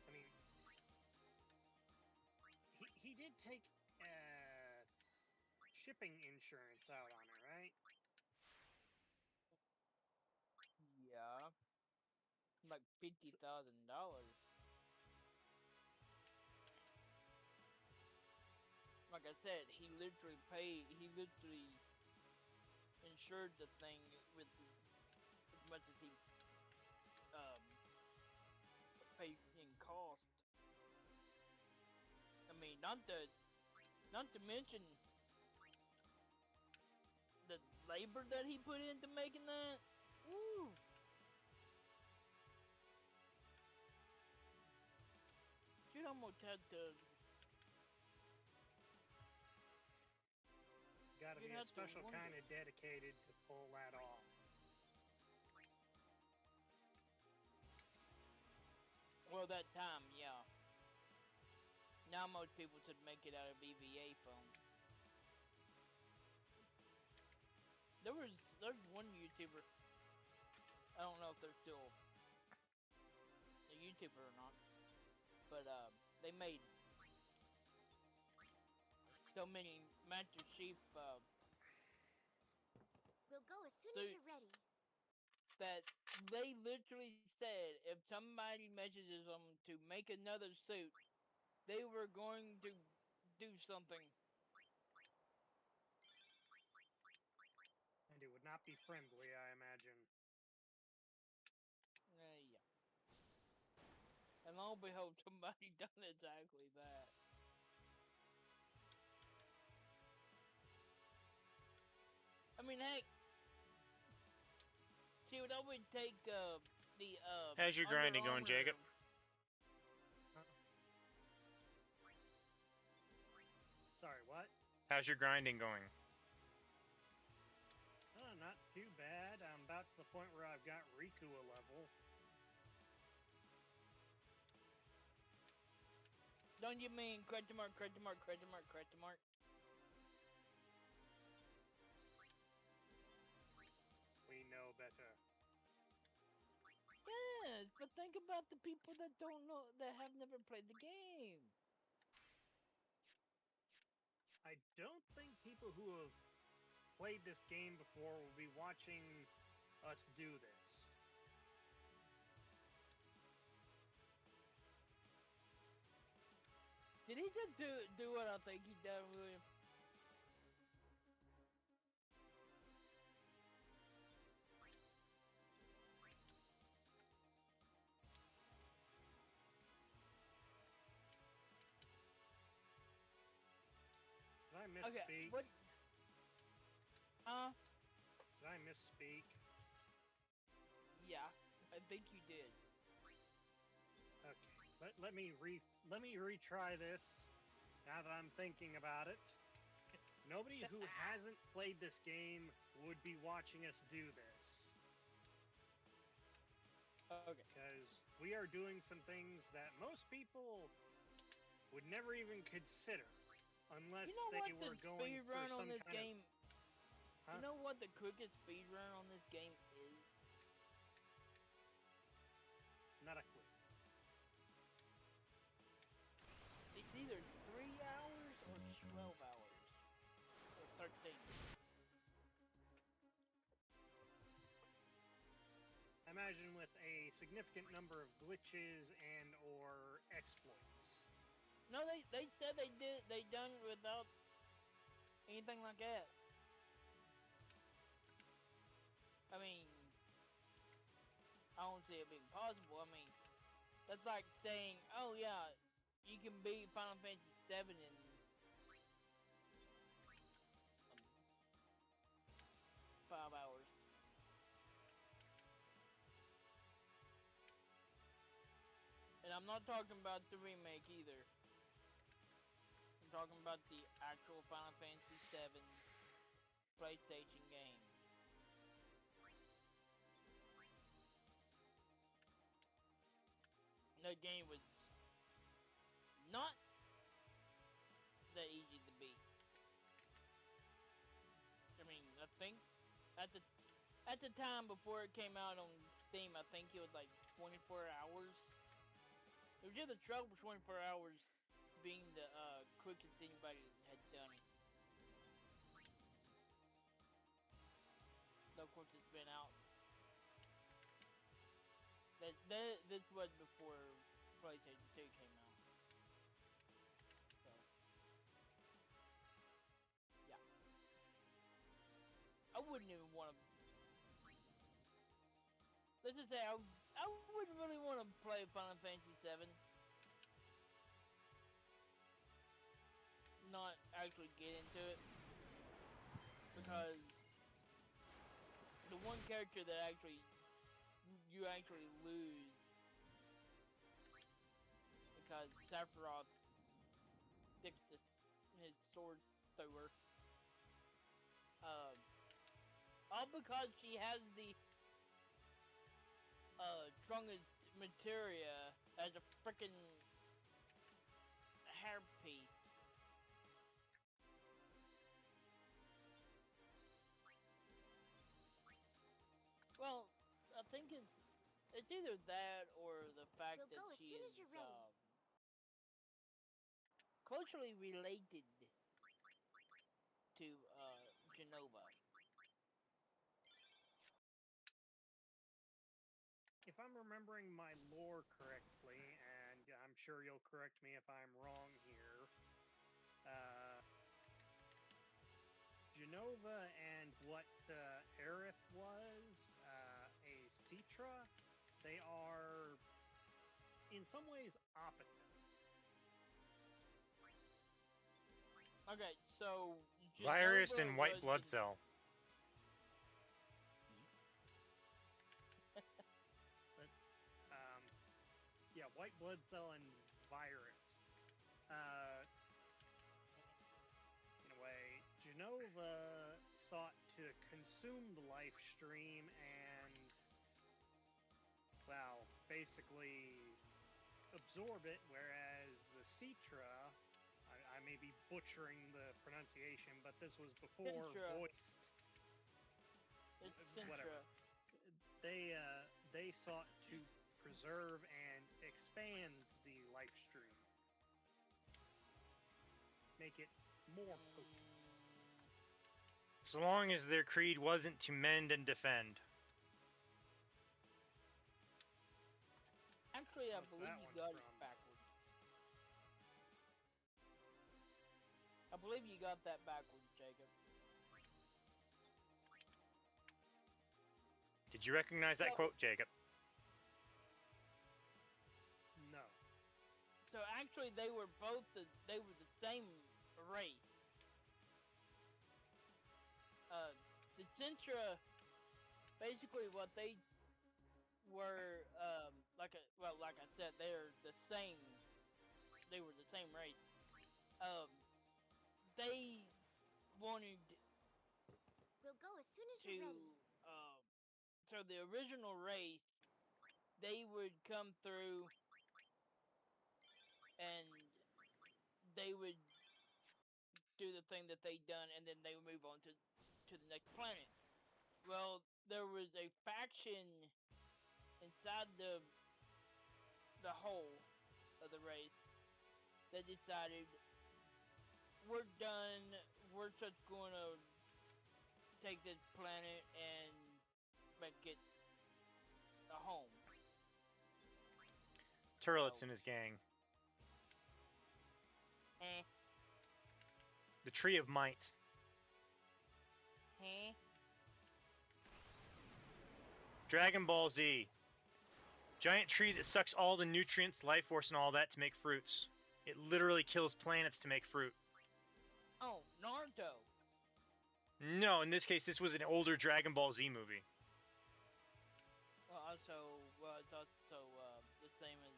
I mean, he did take shipping insurance out on it, right? Yeah, like $50,000. Like I said, he literally insured the thing with as much as he um paid in cost. I mean, not to mention labor that he put into making that. Woo! You'd almost have to. Gotta You'd be a have to special wonder. kind of dedicated to pull that off. Well, that time, yeah. Now most people could make it out of EVA foam. There's one YouTuber. I don't know if they're still a YouTuber or not, but they made so many Master Chief We'll go as soon So- as you're ready. that they literally said if somebody messages them to make another suit, they were going to do something. And it would not be friendly, I imagine. Yeah. And lo and behold, somebody done exactly that. I mean, heck, see, it would always take the How's your Under grinding going, Armour- Jacob? Sorry, what? How's your grinding going? Not too bad. I'm about to the point where I've got Riku a level. Don't you mean question mark, question mark, question mark, question mark? We know better. Yes, but think about the people that don't know, that have never played the game. I don't think people who have played this game before will be watching us do this. Did he just do what I think he done, William? Did I Okay, misspeak? what? Did I misspeak? Yeah, I think you did. Okay, let me retry this. Now that I'm thinking about it, nobody who hasn't played this game would be watching us do this. Okay. Because we are doing some things that most people would never even consider unless You know they what the were going speed for run some on this kind game? Huh? You know what the quickest speed run on this game is? Not a clue. It's either 3 hours or 12 hours. Or 13. I imagine with a significant number of glitches and or exploits. No, they said they done it without anything like that. I mean, I don't see it being possible. I mean, that's like saying, oh yeah, you can beat Final Fantasy 7 in 5 hours. And I'm not talking about the remake either. I'm talking about the actual Final Fantasy 7 PlayStation game. The game was not that easy to beat. I mean, I think at the time before it came out on Steam, I think it was like 24 hours. It was just a struggle for 24 hours being the quickest anybody had done it. Though of course it's been out. This was before PlayStation 2 came out. So yeah. I wouldn't even want to. Let's just say I wouldn't really want to play Final Fantasy 7. Not actually get into it because one character that actually you actually lose because Sephiroth sticks his sword through her. All because she has the strongest materia as a freaking hairpiece. Well, I think it's either that or the fact We'll that go as she soon is as you're ready. Closely related to Genova. If I'm remembering my lore correctly, and I'm sure you'll correct me if I'm wrong here, Genova and what Aerith was, a Citra, they are in some ways opposite. Okay, so Virus Genova and white was blood cell. Yeah, white blood cell and virus. In a way, Genova sought to consume the life stream and, well, basically absorb it, whereas the Citra, I may be butchering the pronunciation, but this was before Cintra. voiced. It's Whatever. Cintra. They sought to preserve and expand the life stream, make it more potent. So long as their creed wasn't to mend and defend. Actually, I What's believe that you one got from? it backwards. I believe you got that backwards, Jacob. Did you recognize that quote, Jacob? No. So actually, they were the same race. The Cintra, basically, what they were, like I said, they're the same. They were the same race. They wanted We'll go as soon as to, you're ready. so the original race, they would come through and they would do the thing that they'd done, and then they would move on to the next planet. Well, there was a faction inside the whole of the race that decided we're done. We're just going to take this planet and make it a home. Turlets and his gang. Eh. The Tree of Might. Eh. Dragon Ball Z. Giant tree that sucks all the nutrients, life force, and all that to make fruits. It literally kills planets to make fruit. Oh, Naruto. No, in this case, this was an older Dragon Ball Z movie. Well, it's also the same as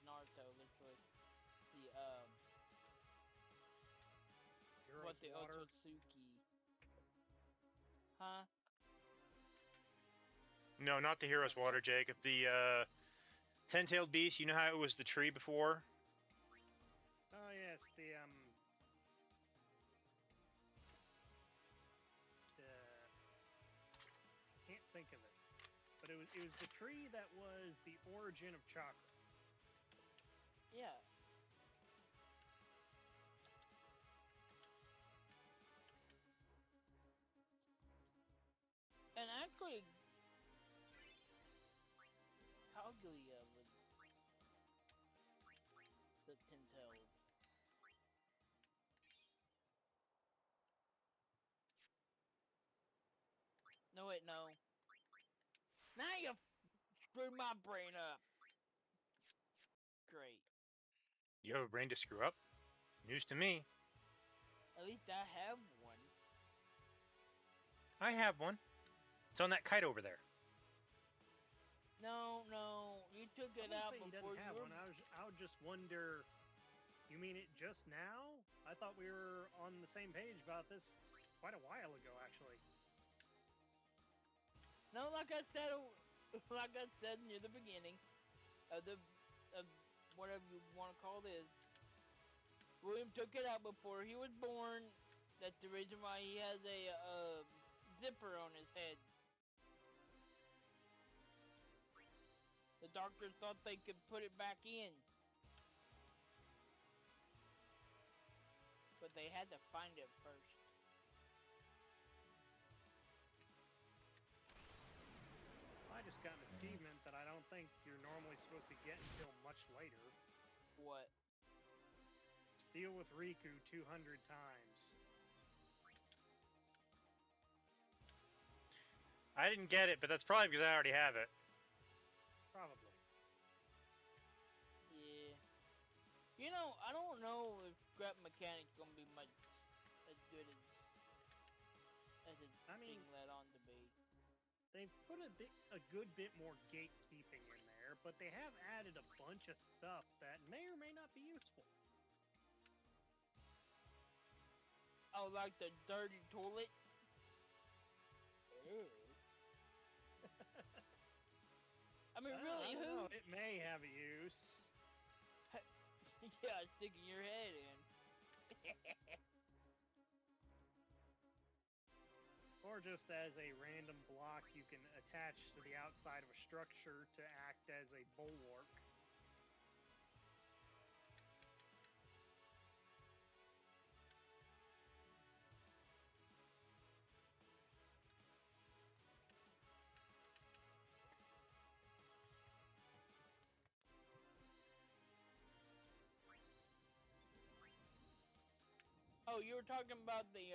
Naruto, literally. The Heroes what the Water. Otsutsuki. Huh? No, not the Hero's Water, Jacob. The Ten-tailed beast. You know how it was the tree before? Oh yes, the can't think of it, but it was the tree that was the origin of chakra. Yeah. And actually, Kaguya was the Ten Tails. No, wait, no. Now you screwed my brain up. Great. You have a brain to screw up? News to me. At least I have one. I have one. It's on that kite over there. No, you took I it wouldn't out say he before doesn't you have were. one. I would just wonder. You mean it just now? I thought we were on the same page about this quite a while ago, actually. No, like I said, like I said near the beginning of the of whatever you want to call this. William took it out before he was born. That's the reason why he has a zipper on his head. The doctors thought they could put it back in, but they had to find it first. I just got an achievement that I don't think you're normally supposed to get until much later. What? Steal with Riku 200 times. I didn't get it, but that's probably because I already have it. Probably. Yeah. You know, I don't know if scrap mechanic's gonna be much as good as it's being led on to be. They've put a good bit more gatekeeping in there, but they have added a bunch of stuff that may or may not be useful. Oh, like the dirty toilet? I mean, really, I don't who? know. It may have a use. Yeah, sticking your head in. Or just as a random block you can attach to the outside of a structure to act as a bulwark. Oh, you were talking about the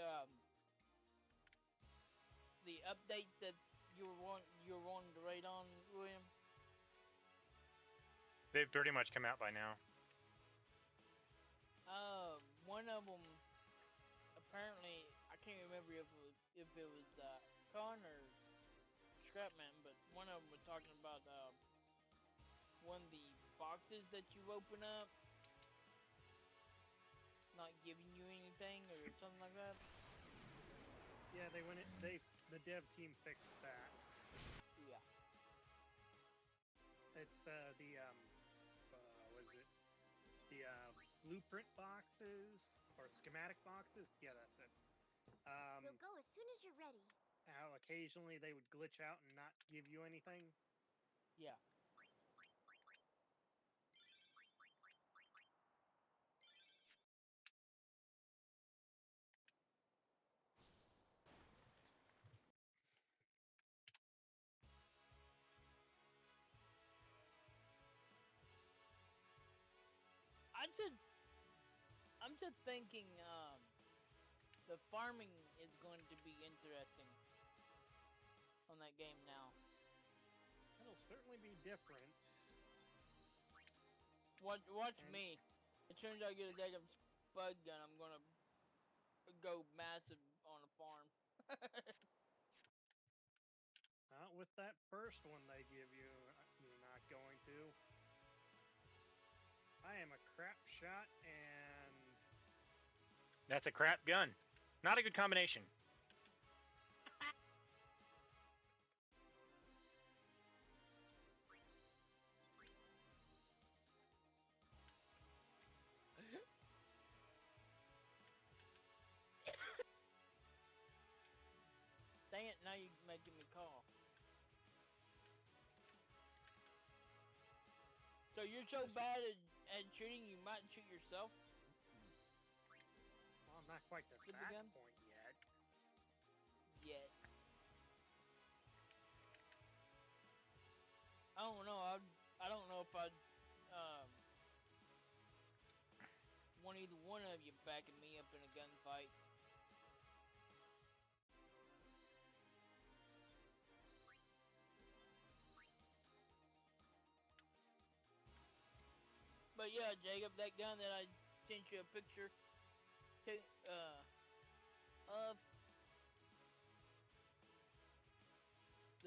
updates that you were wanting to rate on, William? They've pretty much come out by now. One of them apparently, I can't remember if it was Con or Scrapman, but one of them was talking about one of the boxes that you open up not giving you anything or something like that. Yeah, the dev team fixed that. Yeah. It's what is it? The blueprint boxes or schematic boxes. Yeah, that's it. We'll go as soon as you're ready. How occasionally they would glitch out and not give you anything. Yeah. I'm just thinking the farming is going to be interesting on that game now. It'll certainly be different. Watch me. As soon as I get a damn spud gun, I'm gonna go massive on a farm. Not with that first one they give you. You're not going to. I am a crap shot and That's a crap gun. Not a good combination. Dang it, now you're making me call. So you're so bad at shooting, you might shoot yourself? well, I'm not quite to With the that gun? point yet. Yet. I don't know. I don't know if I'd want either one of you backing me up in a gunfight. But yeah, Jacob, that gun that I sent you a picture to, of,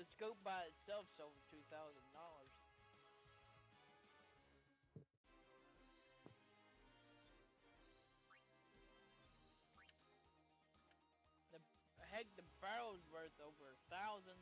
The scope by itself's over $2,000. The heck, the barrel's worth over 1,000.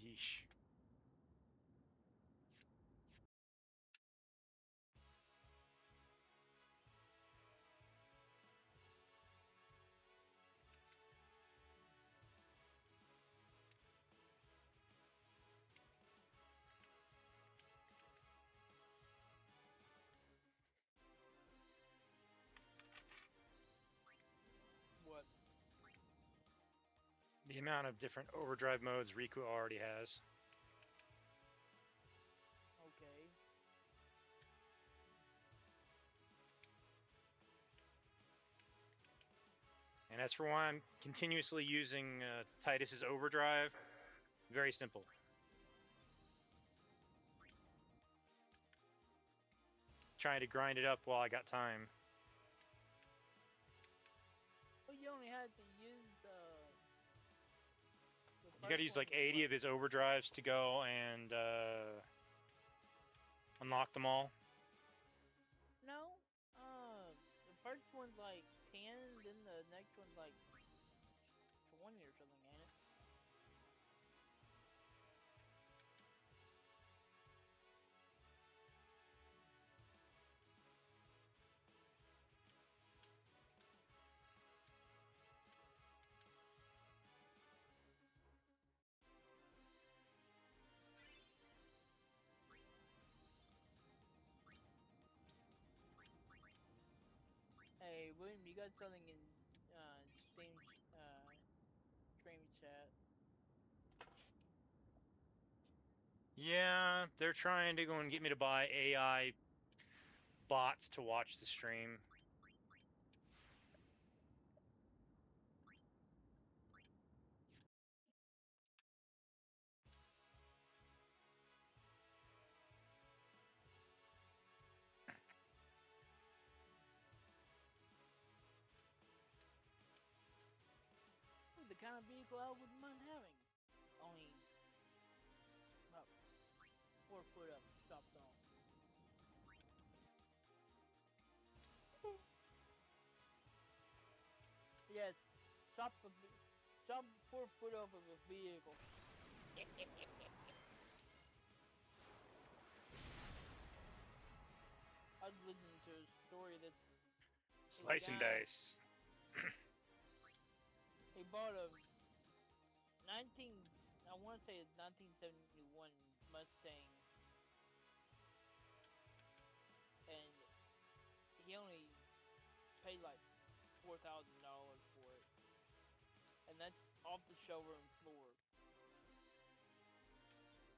Yeesh. What? The amount of different overdrive modes Riku already has. Okay. And as for why I'm continuously using Titus's overdrive, very simple. Trying to grind it up while I got time. Well, you only had to use You gotta use like 80 of his overdrives to go and unlock them all. No. The first one's like 10, then the next one's like 20 or something, ain't it? Hey, William, you got something in Steam stream chat? Yeah, they're trying to go and get me to buy AI bots to watch the stream. Ooh, the kind of vehicle I wouldn't mind having. Only about 4 foot up, stopped on. Yes, chop 4 foot off of a vehicle. I was listening to a story that Slice and guy, dice. he bought a 19, I want to say it's 1971 Mustang, and he only paid like $4,000 for it, and that's off the showroom floor.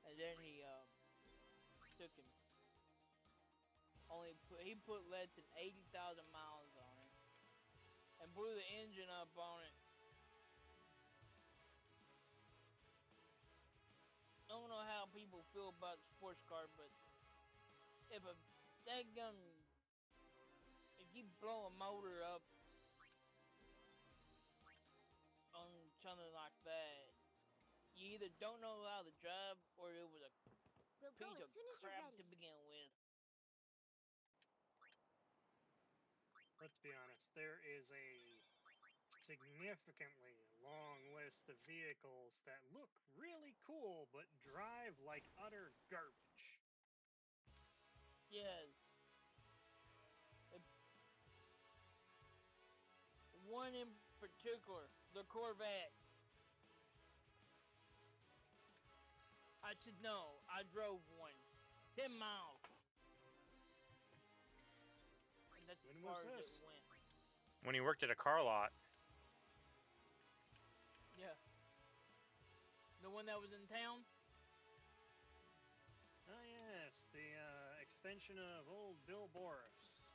And then he took and he put less than 80,000 miles on it, and blew the engine up on it. I don't know how people feel about sports car, but if a that gun, if you blow a motor up on something like that, you either don't know how to drive or it was a We'll go piece as of soon as you're crap ready. to begin with. Let's be honest, there is a significantly long list of vehicles that look really cool but drive like utter garbage. Yes. One in particular, the Corvette. I said no. I drove one. 10 miles. And that's When as was far as it this? went. When he worked at a car lot. Yeah. The one that was in town? Oh yes, the extension of old Bill Boris.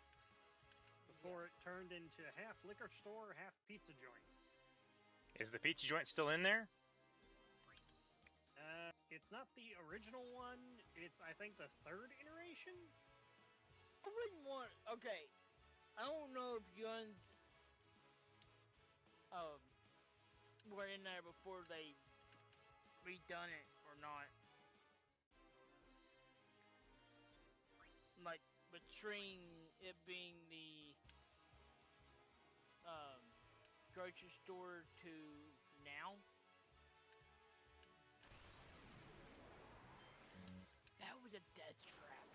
Before it turned into half liquor store, half pizza joint. Is the pizza joint still in there? It's not the original one. It's, I think, the third iteration. I wouldn't want. Okay. I don't know if guns were in there before they redone it or not. Like between it being the grocery store to now. That was a death trap.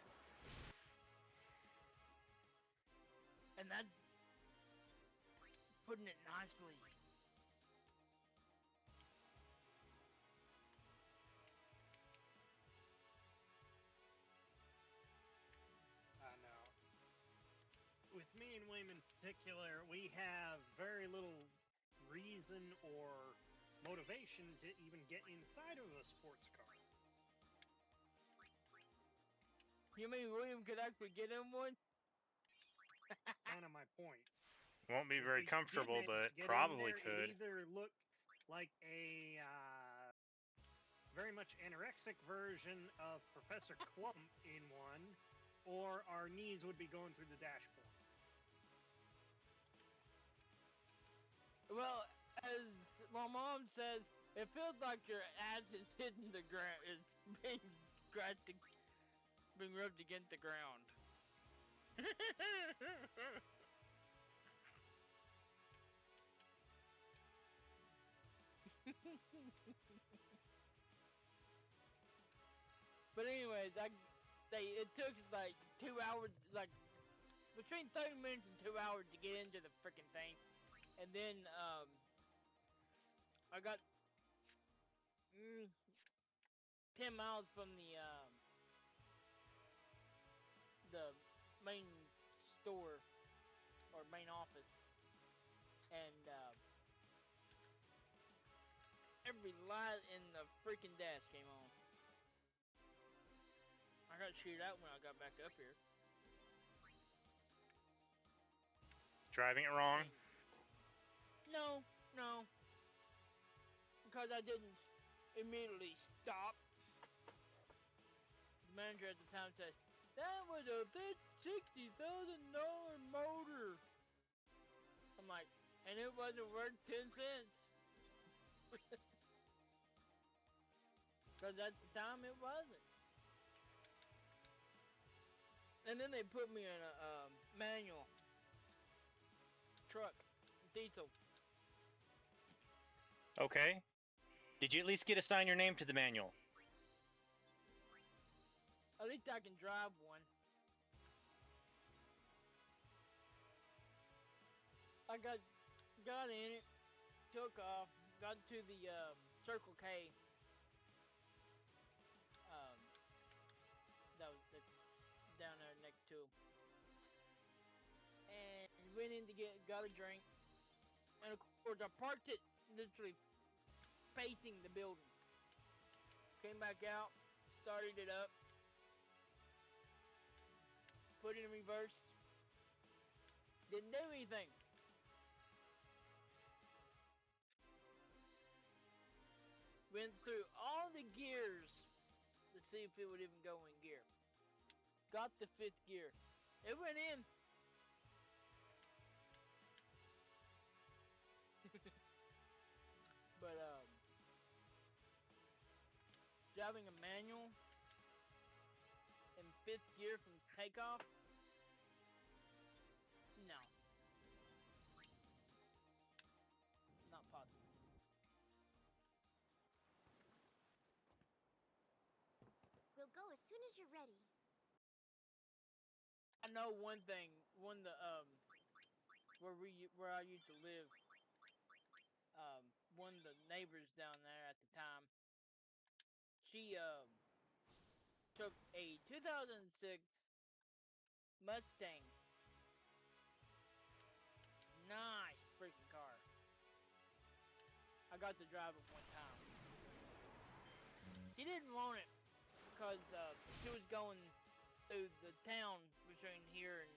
And that putting it nicely. No. With me and William in particular, we have very little reason or motivation to even get inside of a sports car. You mean William could actually get in one? Kind of my point. Won't be If very we did comfortable, manage but to get in probably there, could. It either looked like a very much anorexic version of Professor Clump in one, or our knees would be going through the dashboard. Well, as my mom says, it feels like your ass is hitting the ground. It's being rubbed against the ground. But anyways, it took like 2 hours, like between 30 minutes and 2 hours to get into the freaking thing, and then I got 10 miles from the main store or main office, and every light in the freaking dash came on. I got chewed out when I got back up here. Driving it wrong? No, because I didn't immediately stop. The manager at the time said, "That was a $60,000 motor." I'm like, and it wasn't worth 10 cents. Because at the time it wasn't. And then they put me in a manual truck, diesel. Okay. Did you at least get to sign your name to the manual? At least I can drive one. I got in it, took off, got to the Circle K. That was down there next to him. And went in to got a drink. And of course I parked it literally facing the building. Came back out, started it up, put it in reverse. Didn't do anything. Went through all the gears to see if it would even go in gear. Got the 5th gear. It went in. But driving a manual in 5th gear from takeoff? No. Not possible. We'll go as soon as you're ready. I know one thing. Where I used to live, one of the neighbors down there at the time, she took a 2006 Mustang. Nice freaking car. I got to drive it one time. She didn't want it because she was going through the town between here and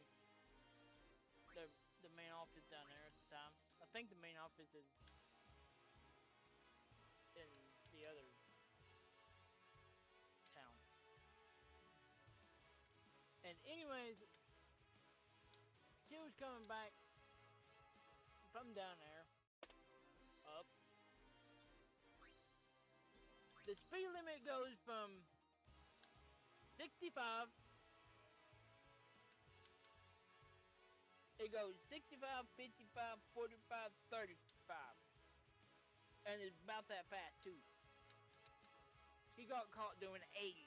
the main office down there at the time. I think the main office is in the other town. And anyways, she was coming back from down there, up. The speed limit goes from 65. It goes 65, 55, 45, 35. And it's about that fast too. He got caught doing 80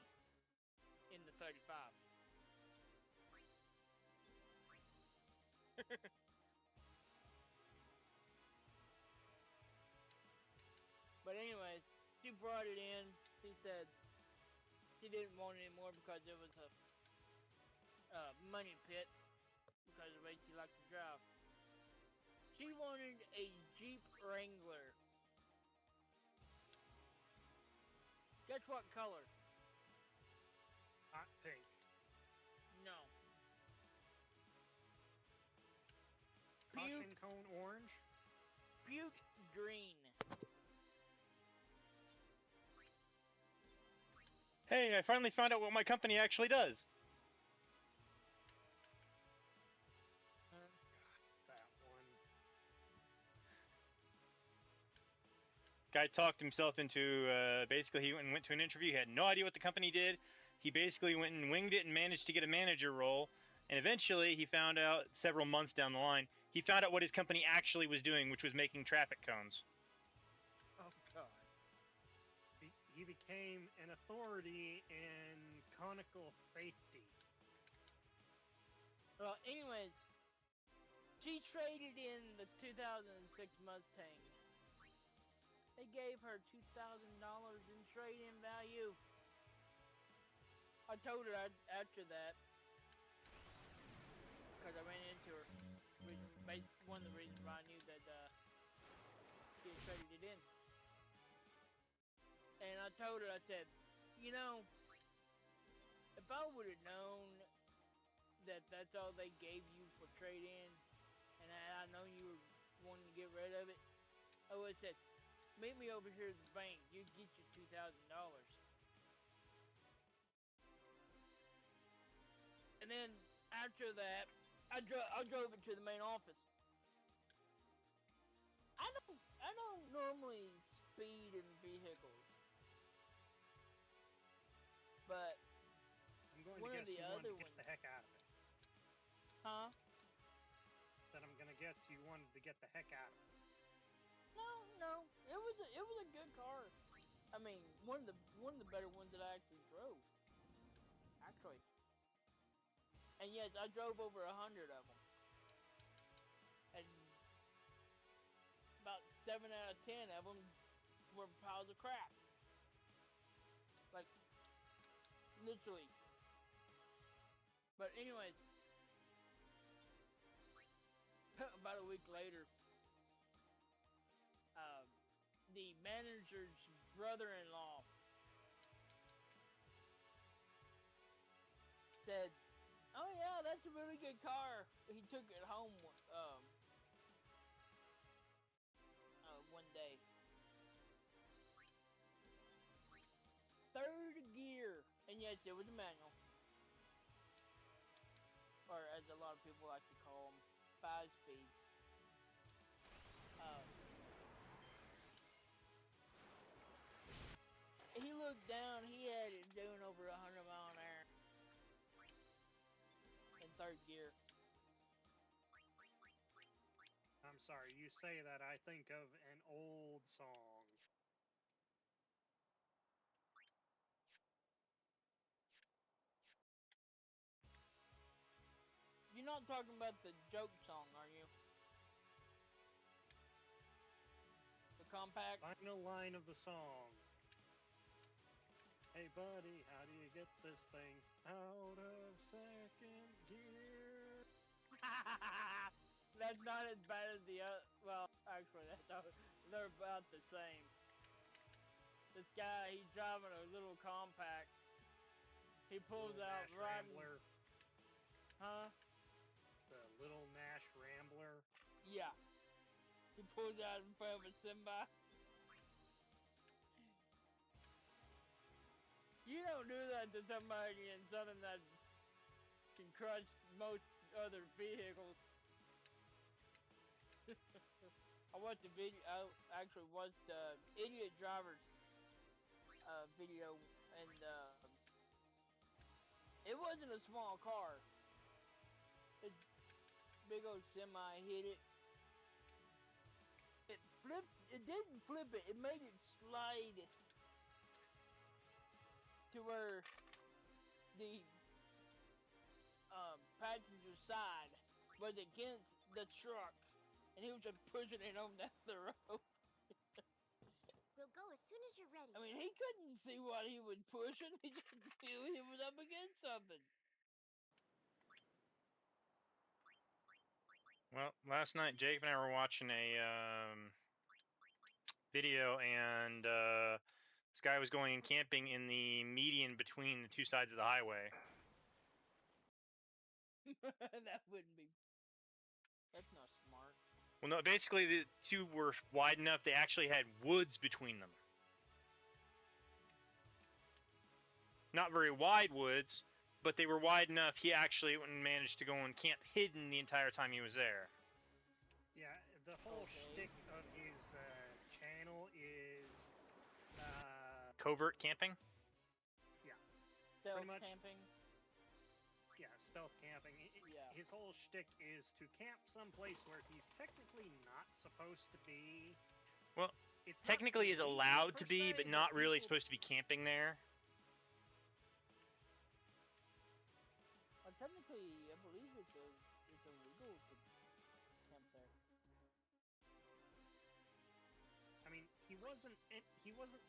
in the 35. But anyways, she brought it in. She said she didn't want it anymore because it was a money pit because of the way she liked to drive. She wanted a Jeep Wrangler. Guess what color? Hot pink. No. Caution cone orange. Puke green. Hey, I finally found out what my company actually does. That one. Guy talked himself into basically he went to an interview. He had no idea what the company did. He basically went and winged it and managed to get a manager role. And eventually, he found out several months down the line, he found out what his company actually was doing, which was making traffic cones. Oh God. He became an authority in conical safety. Well, anyways, she traded in the 2006 Mustang. They gave her $2,000 in trade-in value. I told her after that, because I ran into her. One of the reasons why I knew that she had traded it in. And I told her, I said, you know, if I would have known that that's all they gave you for trade-in, and I know you were wanting to get rid of it, I would have said, meet me over here at the bank. You get your $2,000. And then after that, I drove it to the main office. I don't normally speed in vehicles, but I'm going one to of guess the you wanted other to get ones, the heck out of it. huh? That I'm gonna guess you wanted to get the heck out of it. No, it was a good car. I mean, one of the better ones that I actually drove. Actually, and yes, I drove over 100 of them, and about 7 out of 10 of them were piles of crap. Like, literally. But anyways, about a week later, the manager's brother-in-law said, "Oh yeah, that's a really good car." He took it home one day. Third gear, and yes, it was a manual, or as a lot of people like to call them, 5 speeds. He looked down. He had it doing over 100 miles an hour in third gear. I'm sorry, you say that, I think of an old song. You're not talking about the joke song, are you? The compact? Final line of the song. Hey, buddy, how do you get this thing out of second gear? That's not as bad as the other. Well, actually, they're about the same. This guy, he's driving a little compact. He pulls Little out Nash riding. Rambler. Huh? The little Nash Rambler. Yeah. He pulls out in front of a semi. You don't do that to somebody in something that can crush most other vehicles. I watched a video. I actually watched idiot drivers video, and it wasn't a small car. This big old semi hit it. It flipped. It didn't flip it. It made it slide to where the passenger side was against the truck, and he was just pushing it on down the road. We'll go as soon as you're ready. I mean, he couldn't see what he was pushing. He just knew he was up against something. Well, last night Jake and I were watching a video, and this guy was going camping in the median between the two sides of the highway. That wouldn't be. That's not smart. Well, no, basically the two were wide enough they actually had woods between them. Not very wide woods, but they were wide enough he actually managed to go and camp hidden the entire time he was there. Yeah, the whole Okay. shtick of his channel is Covert camping? Stealth Pretty much. camping. yeah, stealth camping. Yeah. His whole shtick is to camp someplace where he's technically not supposed to be. Well, it's technically not is illegal allowed per to be, se, but not really people- supposed to be camping there. Well, technically, I believe it's illegal to camp there. I mean, he wasn't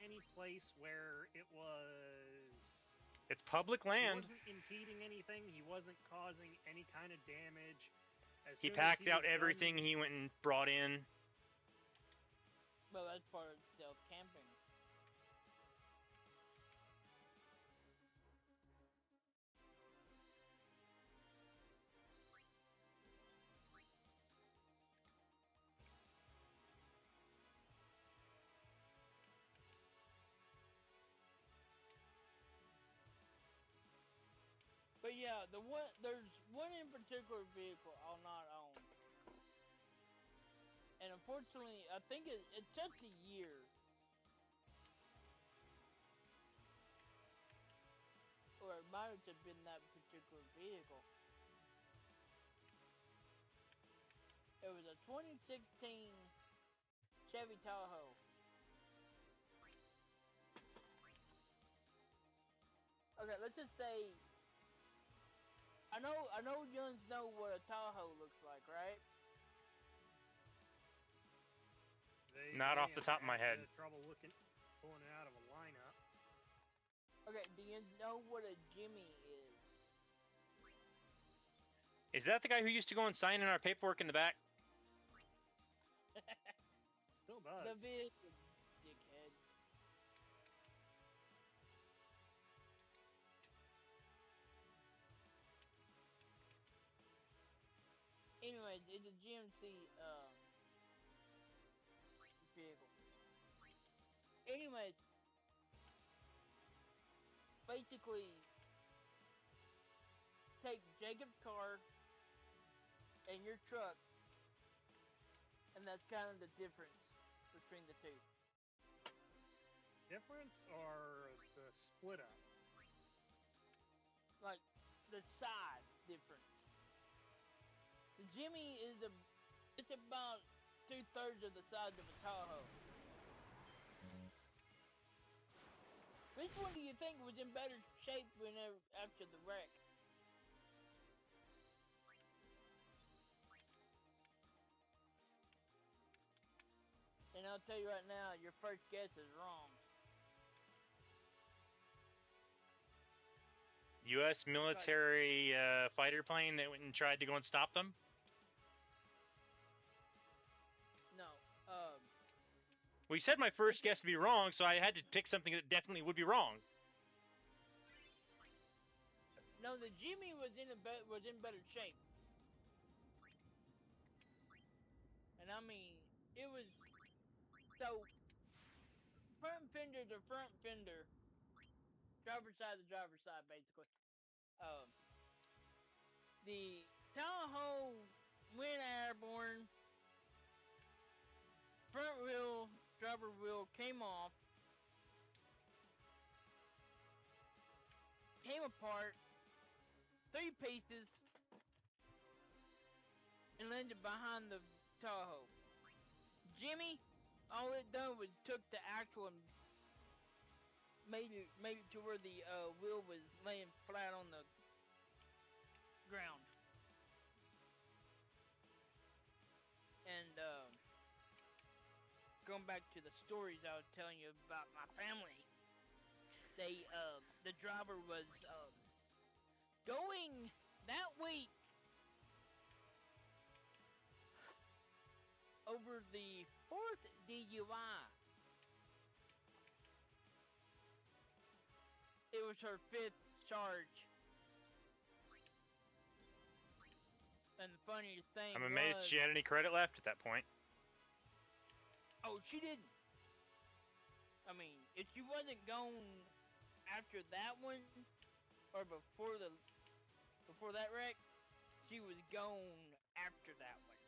any place where it was. It's public He land. wasn't impeding anything. He wasn't causing any kind of damage. He packed out everything he went and brought in. Well, that's part of stealth camping. But yeah, there's one in particular vehicle I'll not own. And unfortunately, I think it took a year. Or it might have just been that particular vehicle. It was a 2016 Chevy Tahoe. Okay, let's just say I know youngs know what a Tahoe looks like, right? Not off the top of my head. Trouble pulling it out of a lineup. Okay, do you know what a Jimmy is? Is that the guy who used to go and sign in our paperwork in the back? Still does. The vehicle, dickhead. Anyways, it's a GMC vehicle. Anyways, basically, take Jacob's car and your truck, and that's kind of the difference between the two. Difference or the split up? Like the size difference. The Jimmy it's about 2/3 of the size of a Tahoe. Which one do you think was in better shape after the wreck? And I'll tell you right now, your first guess is wrong. U.S. military fighter plane that went and tried to go and stop them? No. Well, you said my first guess would be wrong, so I had to pick something that definitely would be wrong. No, the Jimmy was in better shape. And I mean, it was so front fender to front fender, driver's side to driver's side, basically. The Tahoe went airborne. Front wheel, driver wheel came off, came apart, 3 pieces, and landed behind the Tahoe. Jimmy, all it done was took the axle and made it to where the wheel was laying flat on the ground. And going back to the stories I was telling you about my family, the driver was going that week over the 4th DUI. It was her 5th charge. And the funniest thing I'm amazed was, she had any credit left at that point. oh, she didn't. I mean, if she wasn't gone after that one, or before that wreck, she was gone after that one.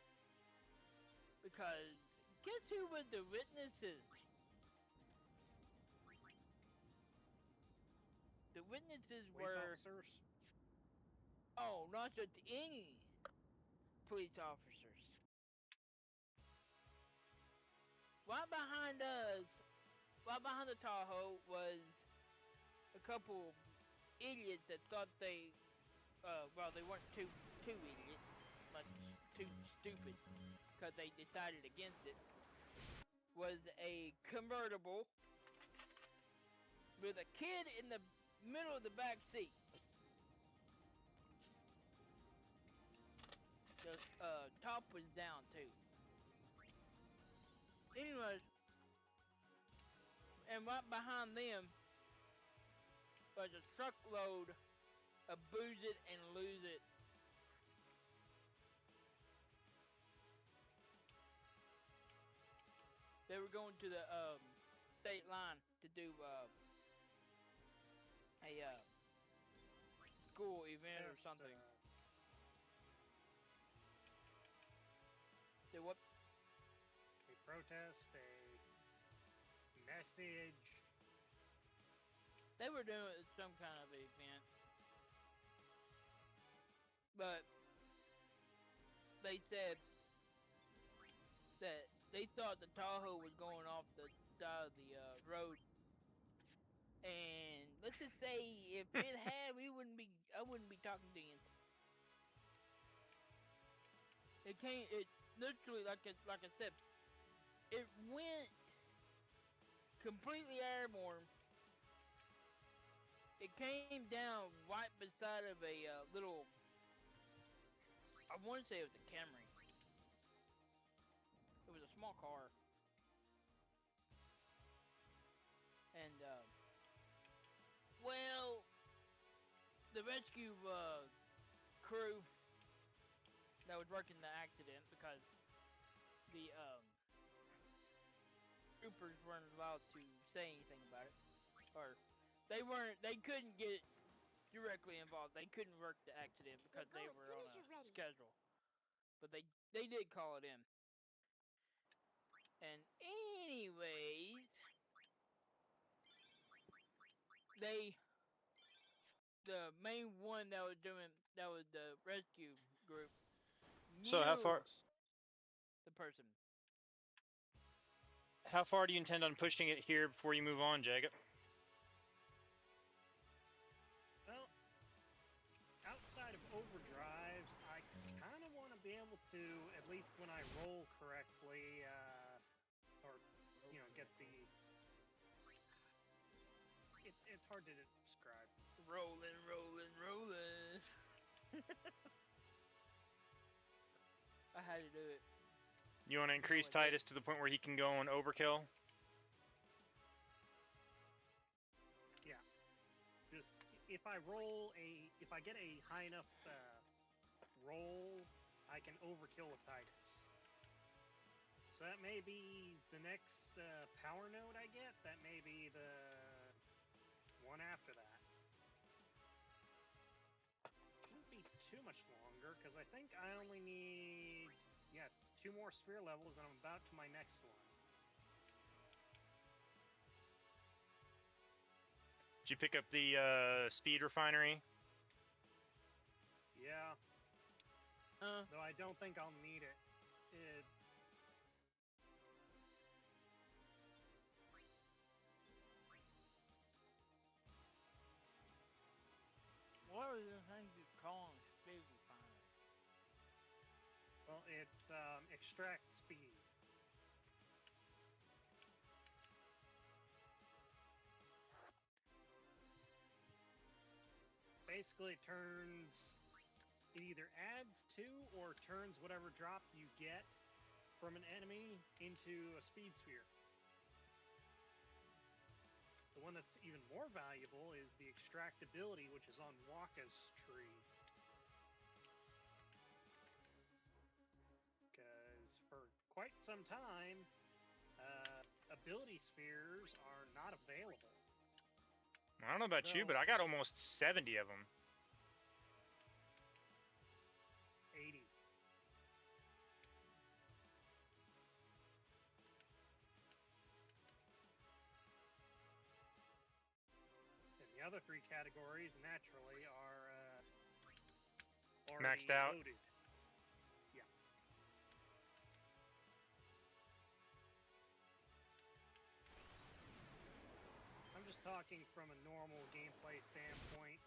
Because guess who was the witnesses? The witnesses Police were officers. oh, not just any police officers. Right behind us, right behind the Tahoe, was a couple idiots that thought they, well, they weren't too idiots, but too stupid, because they decided against it. Was a convertible with a kid in the middle of the back seat. The top was down too. Anyways, and right behind them was a truckload of booze it and lose it. They were going to the state line to do a school event or something. They what? A protest, a message. They were doing some kind of event, but they said that they thought the Tahoe was going off the side of the road, and let's just say if it had, I wouldn't be talking to you. It literally, like I said, it went completely airborne. It came down right beside of a little, I want to say it was a Camry. It was a small car. And, well, the rescue crew that was working the accident, because the troopers weren't allowed to say anything about it, or they couldn't get directly involved. They couldn't work the accident because they were on a schedule. But they did call it in. And anyways, the main one that was the rescue group, So how far the person. How far do you intend on pushing it here before you move on, Jacob? Well, outside of overdrives, I kind of want to be able to, at least when I roll correctly, or, get the... It's hard to describe. Rolling, rolling, rolling. I had to do it. You want to increase I did. Titus to the point where he can go on overkill? Yeah. Just if I get a high enough roll, I can overkill with Titus. So that may be the next power node I get. That may be the one after that. Shouldn't be too much longer, because I think I only need, 2 more sphere levels, and I'm about to my next one. Did you pick up the speed refinery? Yeah, though I don't think I'll need it. What are the things you call them speed refinery? Well, it's extract speed. Basically, it either adds to or turns whatever drop you get from an enemy into a speed sphere. The one that's even more valuable is the extractability, which is on Waka's tree. Because for quite some time, ability spheres are not available. I don't know about you, but I got almost 70 of them. 80. And the other 3 categories, naturally, are already Maxed out? loaded. Yeah. I'm just talking from a normal gameplay standpoint.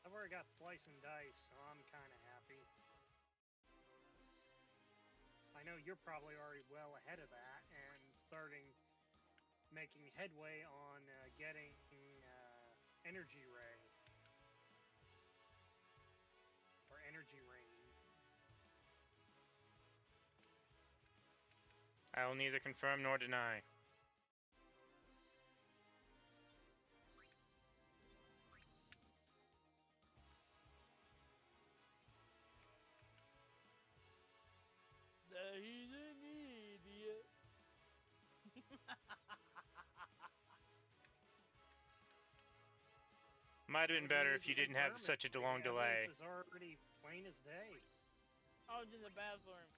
I've already got slice and dice, so I'm kind of happy. I know you're probably already well ahead of that and making headway on getting energy ray or energy rain. I will neither confirm nor deny. That he's an idiot. Might have been better if you didn't have such a long delay. Evidence is already plain as day. I was in the bathroom.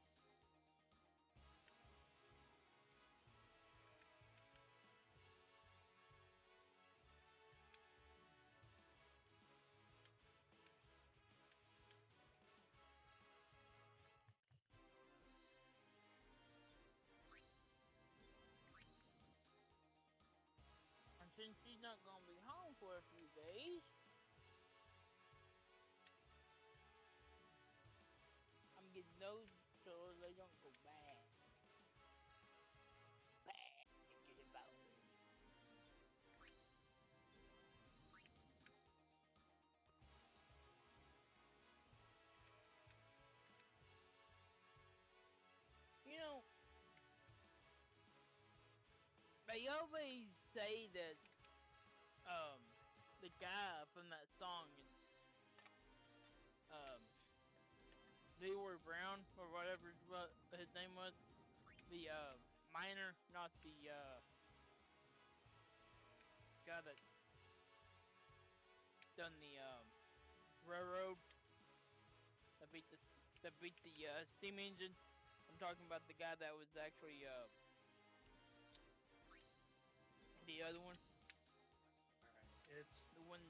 And since she's not gonna be home for a few days, I'm getting those so they don't go bad. Bad to the bone. You know, they always say that the guy from that song is Leroy Brown or whatever what his name was. The miner, not the guy that done the railroad that beat the steam engine. I'm talking about the guy that was actually the other one. Alright, it's The one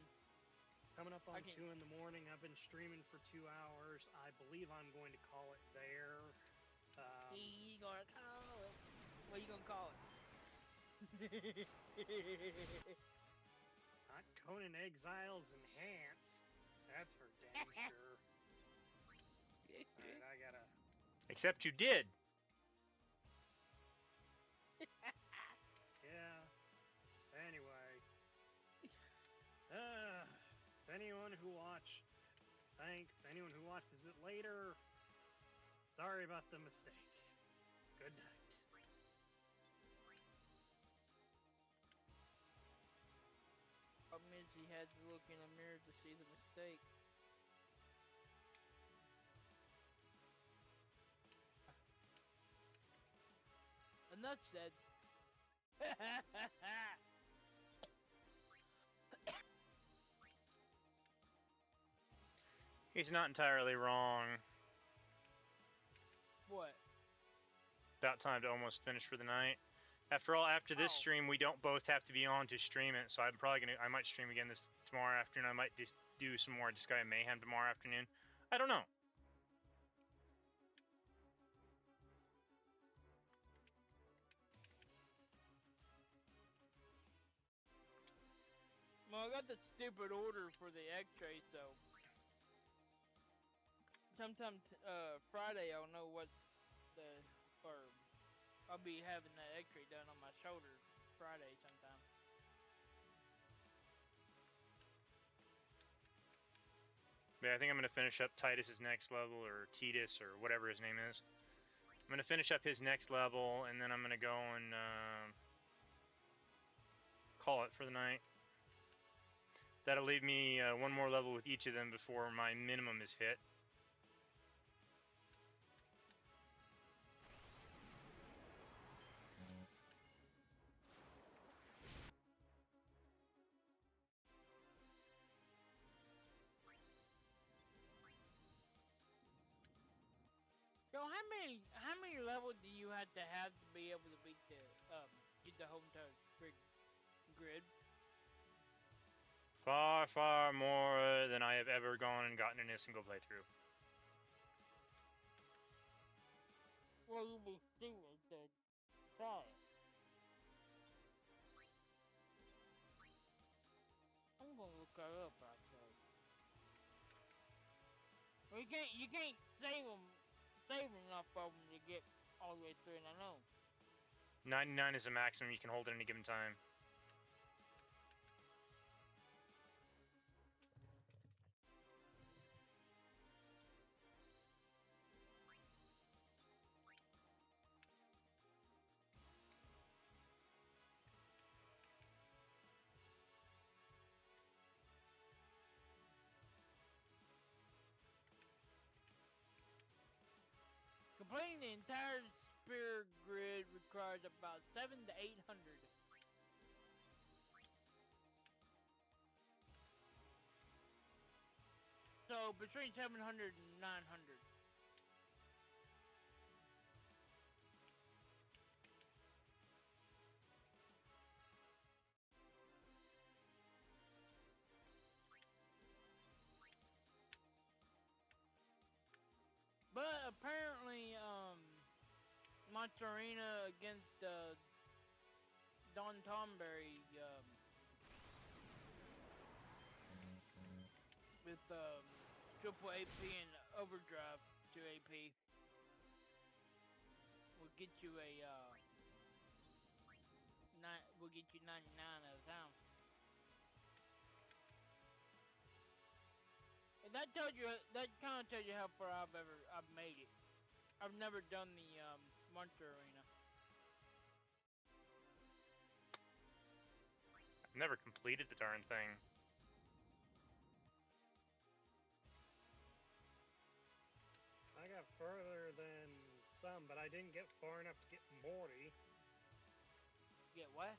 coming up on 2 in the morning. I've been streaming for 2 hours. I believe I'm going to call it there. he gonna call it. What are you gonna call it? Not Conan Exiles Enhanced. That's for damn sure. Alright, I gotta. Except you did. Yeah. Anyway. Anyone who watched. Thanks. Anyone who watches it later. Sorry about the mistake. Good night. Problem is, he had to look in a mirror to see the mistake. Enough said. He's not entirely wrong. What? About time to almost finish for the night. After all, after this stream, we don't both have to be on to stream it, so I'm probably I might stream again this tomorrow afternoon. I might just do some more Disgaea Mayhem tomorrow afternoon. I don't know. Well, I got the stupid order for the X-ray, so sometime Friday I'll know what I'll be having that X-ray done on my shoulder Friday sometime. Yeah, I think I'm going to finish up Titus's next level, or Titus, or whatever his name is. I'm going to finish up his next level, and then I'm going to go and call it for the night. That'll leave me one more level with each of them before my minimum is hit. So how many levels do you have to be able to beat the get the home touch grid? Far, far more than I have ever gone and gotten in a single playthrough. Well, you'll be stupid to try it. I'm gonna look that up actually. Well, you can't save enough of them to get all the way through, and I know. 99 is the maximum you can hold at any given time. Completing the entire spear grid requires about 700 to 800. So between 700 and 900. But apparently, Monster Arena against Don Tomberry, with triple AP and overdrive to AP will get you will get you 99 at a time. And that kind of tells you how far I've made it. I've never done the Monster Arena. I've never completed the darn thing. I got further than some, but I didn't get far enough to get Morty. Get what?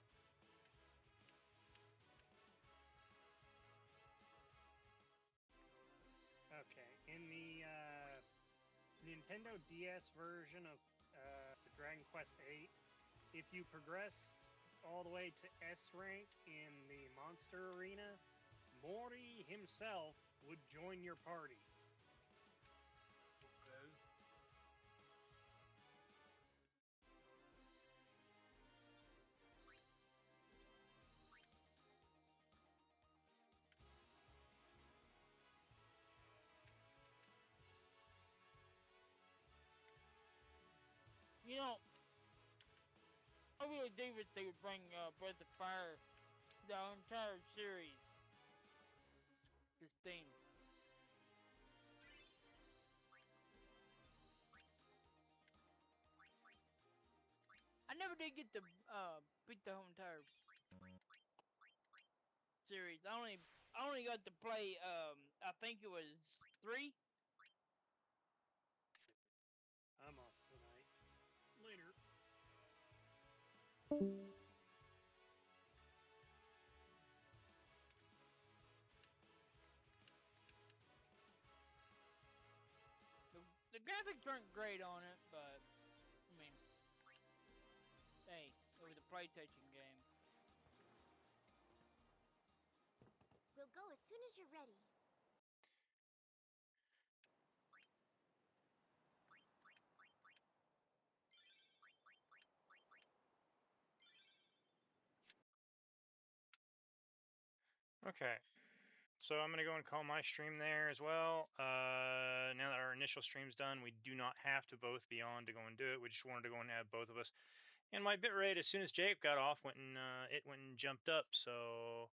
Okay, in the Nintendo DS version of Dragon Quest VIII, if you progressed all the way to S rank in the Monster Arena, Morty himself would join your party. Okay. You know, I really do wish they would bring Breath of Fire, the entire series, to Steam. I never did get to beat the whole entire series. I only got to play I think it was 3. I'm off tonight. Later. The graphics weren't great on it, but I mean, hey, it was a PlayStation game. We'll go as soon as you're ready. Okay. So I'm gonna go and call my stream there as well. Now that our initial stream's done, we do not have to both be on to go and do it. We just wanted to go and have both of us. And my bitrate, as soon as Jake got off, went and jumped up. So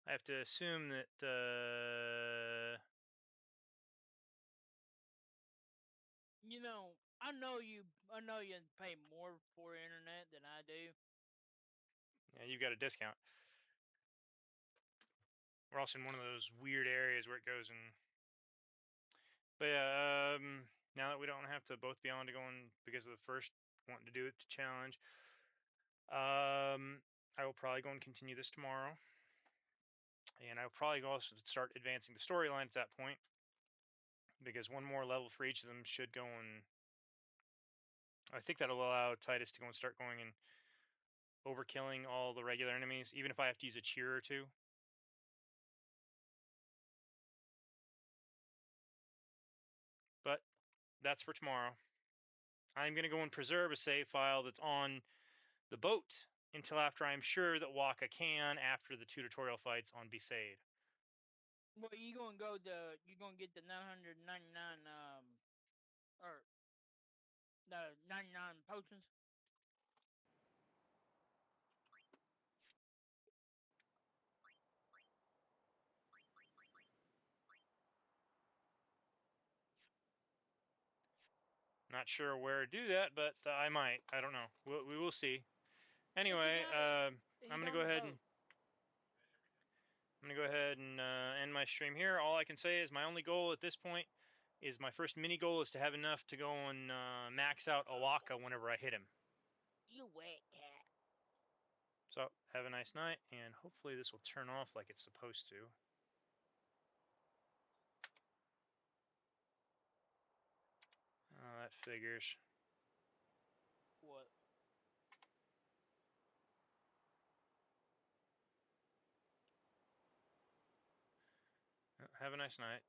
I have to assume that You know, I know you pay more for internet than I do. yeah, you got a discount. We're also in one of those weird areas where it goes and. But yeah, now that we don't have to both be on to go in because of the first wanting to do it to challenge, I will probably go and continue this tomorrow. And I'll probably also start advancing the storyline at that point, because one more level for each of them should go and I think that'll allow Titus to go and start going and overkilling all the regular enemies, even if I have to use a cheer or two. But that's for tomorrow. I'm going to go and preserve a save file that's on the boat until after I'm sure that Waka can after the 2 tutorial fights on Besaid. Well, you gonna get the 999 or the 99 potions. Not sure where to do that, but I might. I don't know. We will see. Anyway, I'm gonna go ahead and end my stream here. All I can say is my only goal at this point is my first mini goal is to have enough to go and max out Awaka whenever I hit him. You wet cat. So have a nice night, and hopefully this will turn off like it's supposed to. Oh, that figures. What? Have a nice night.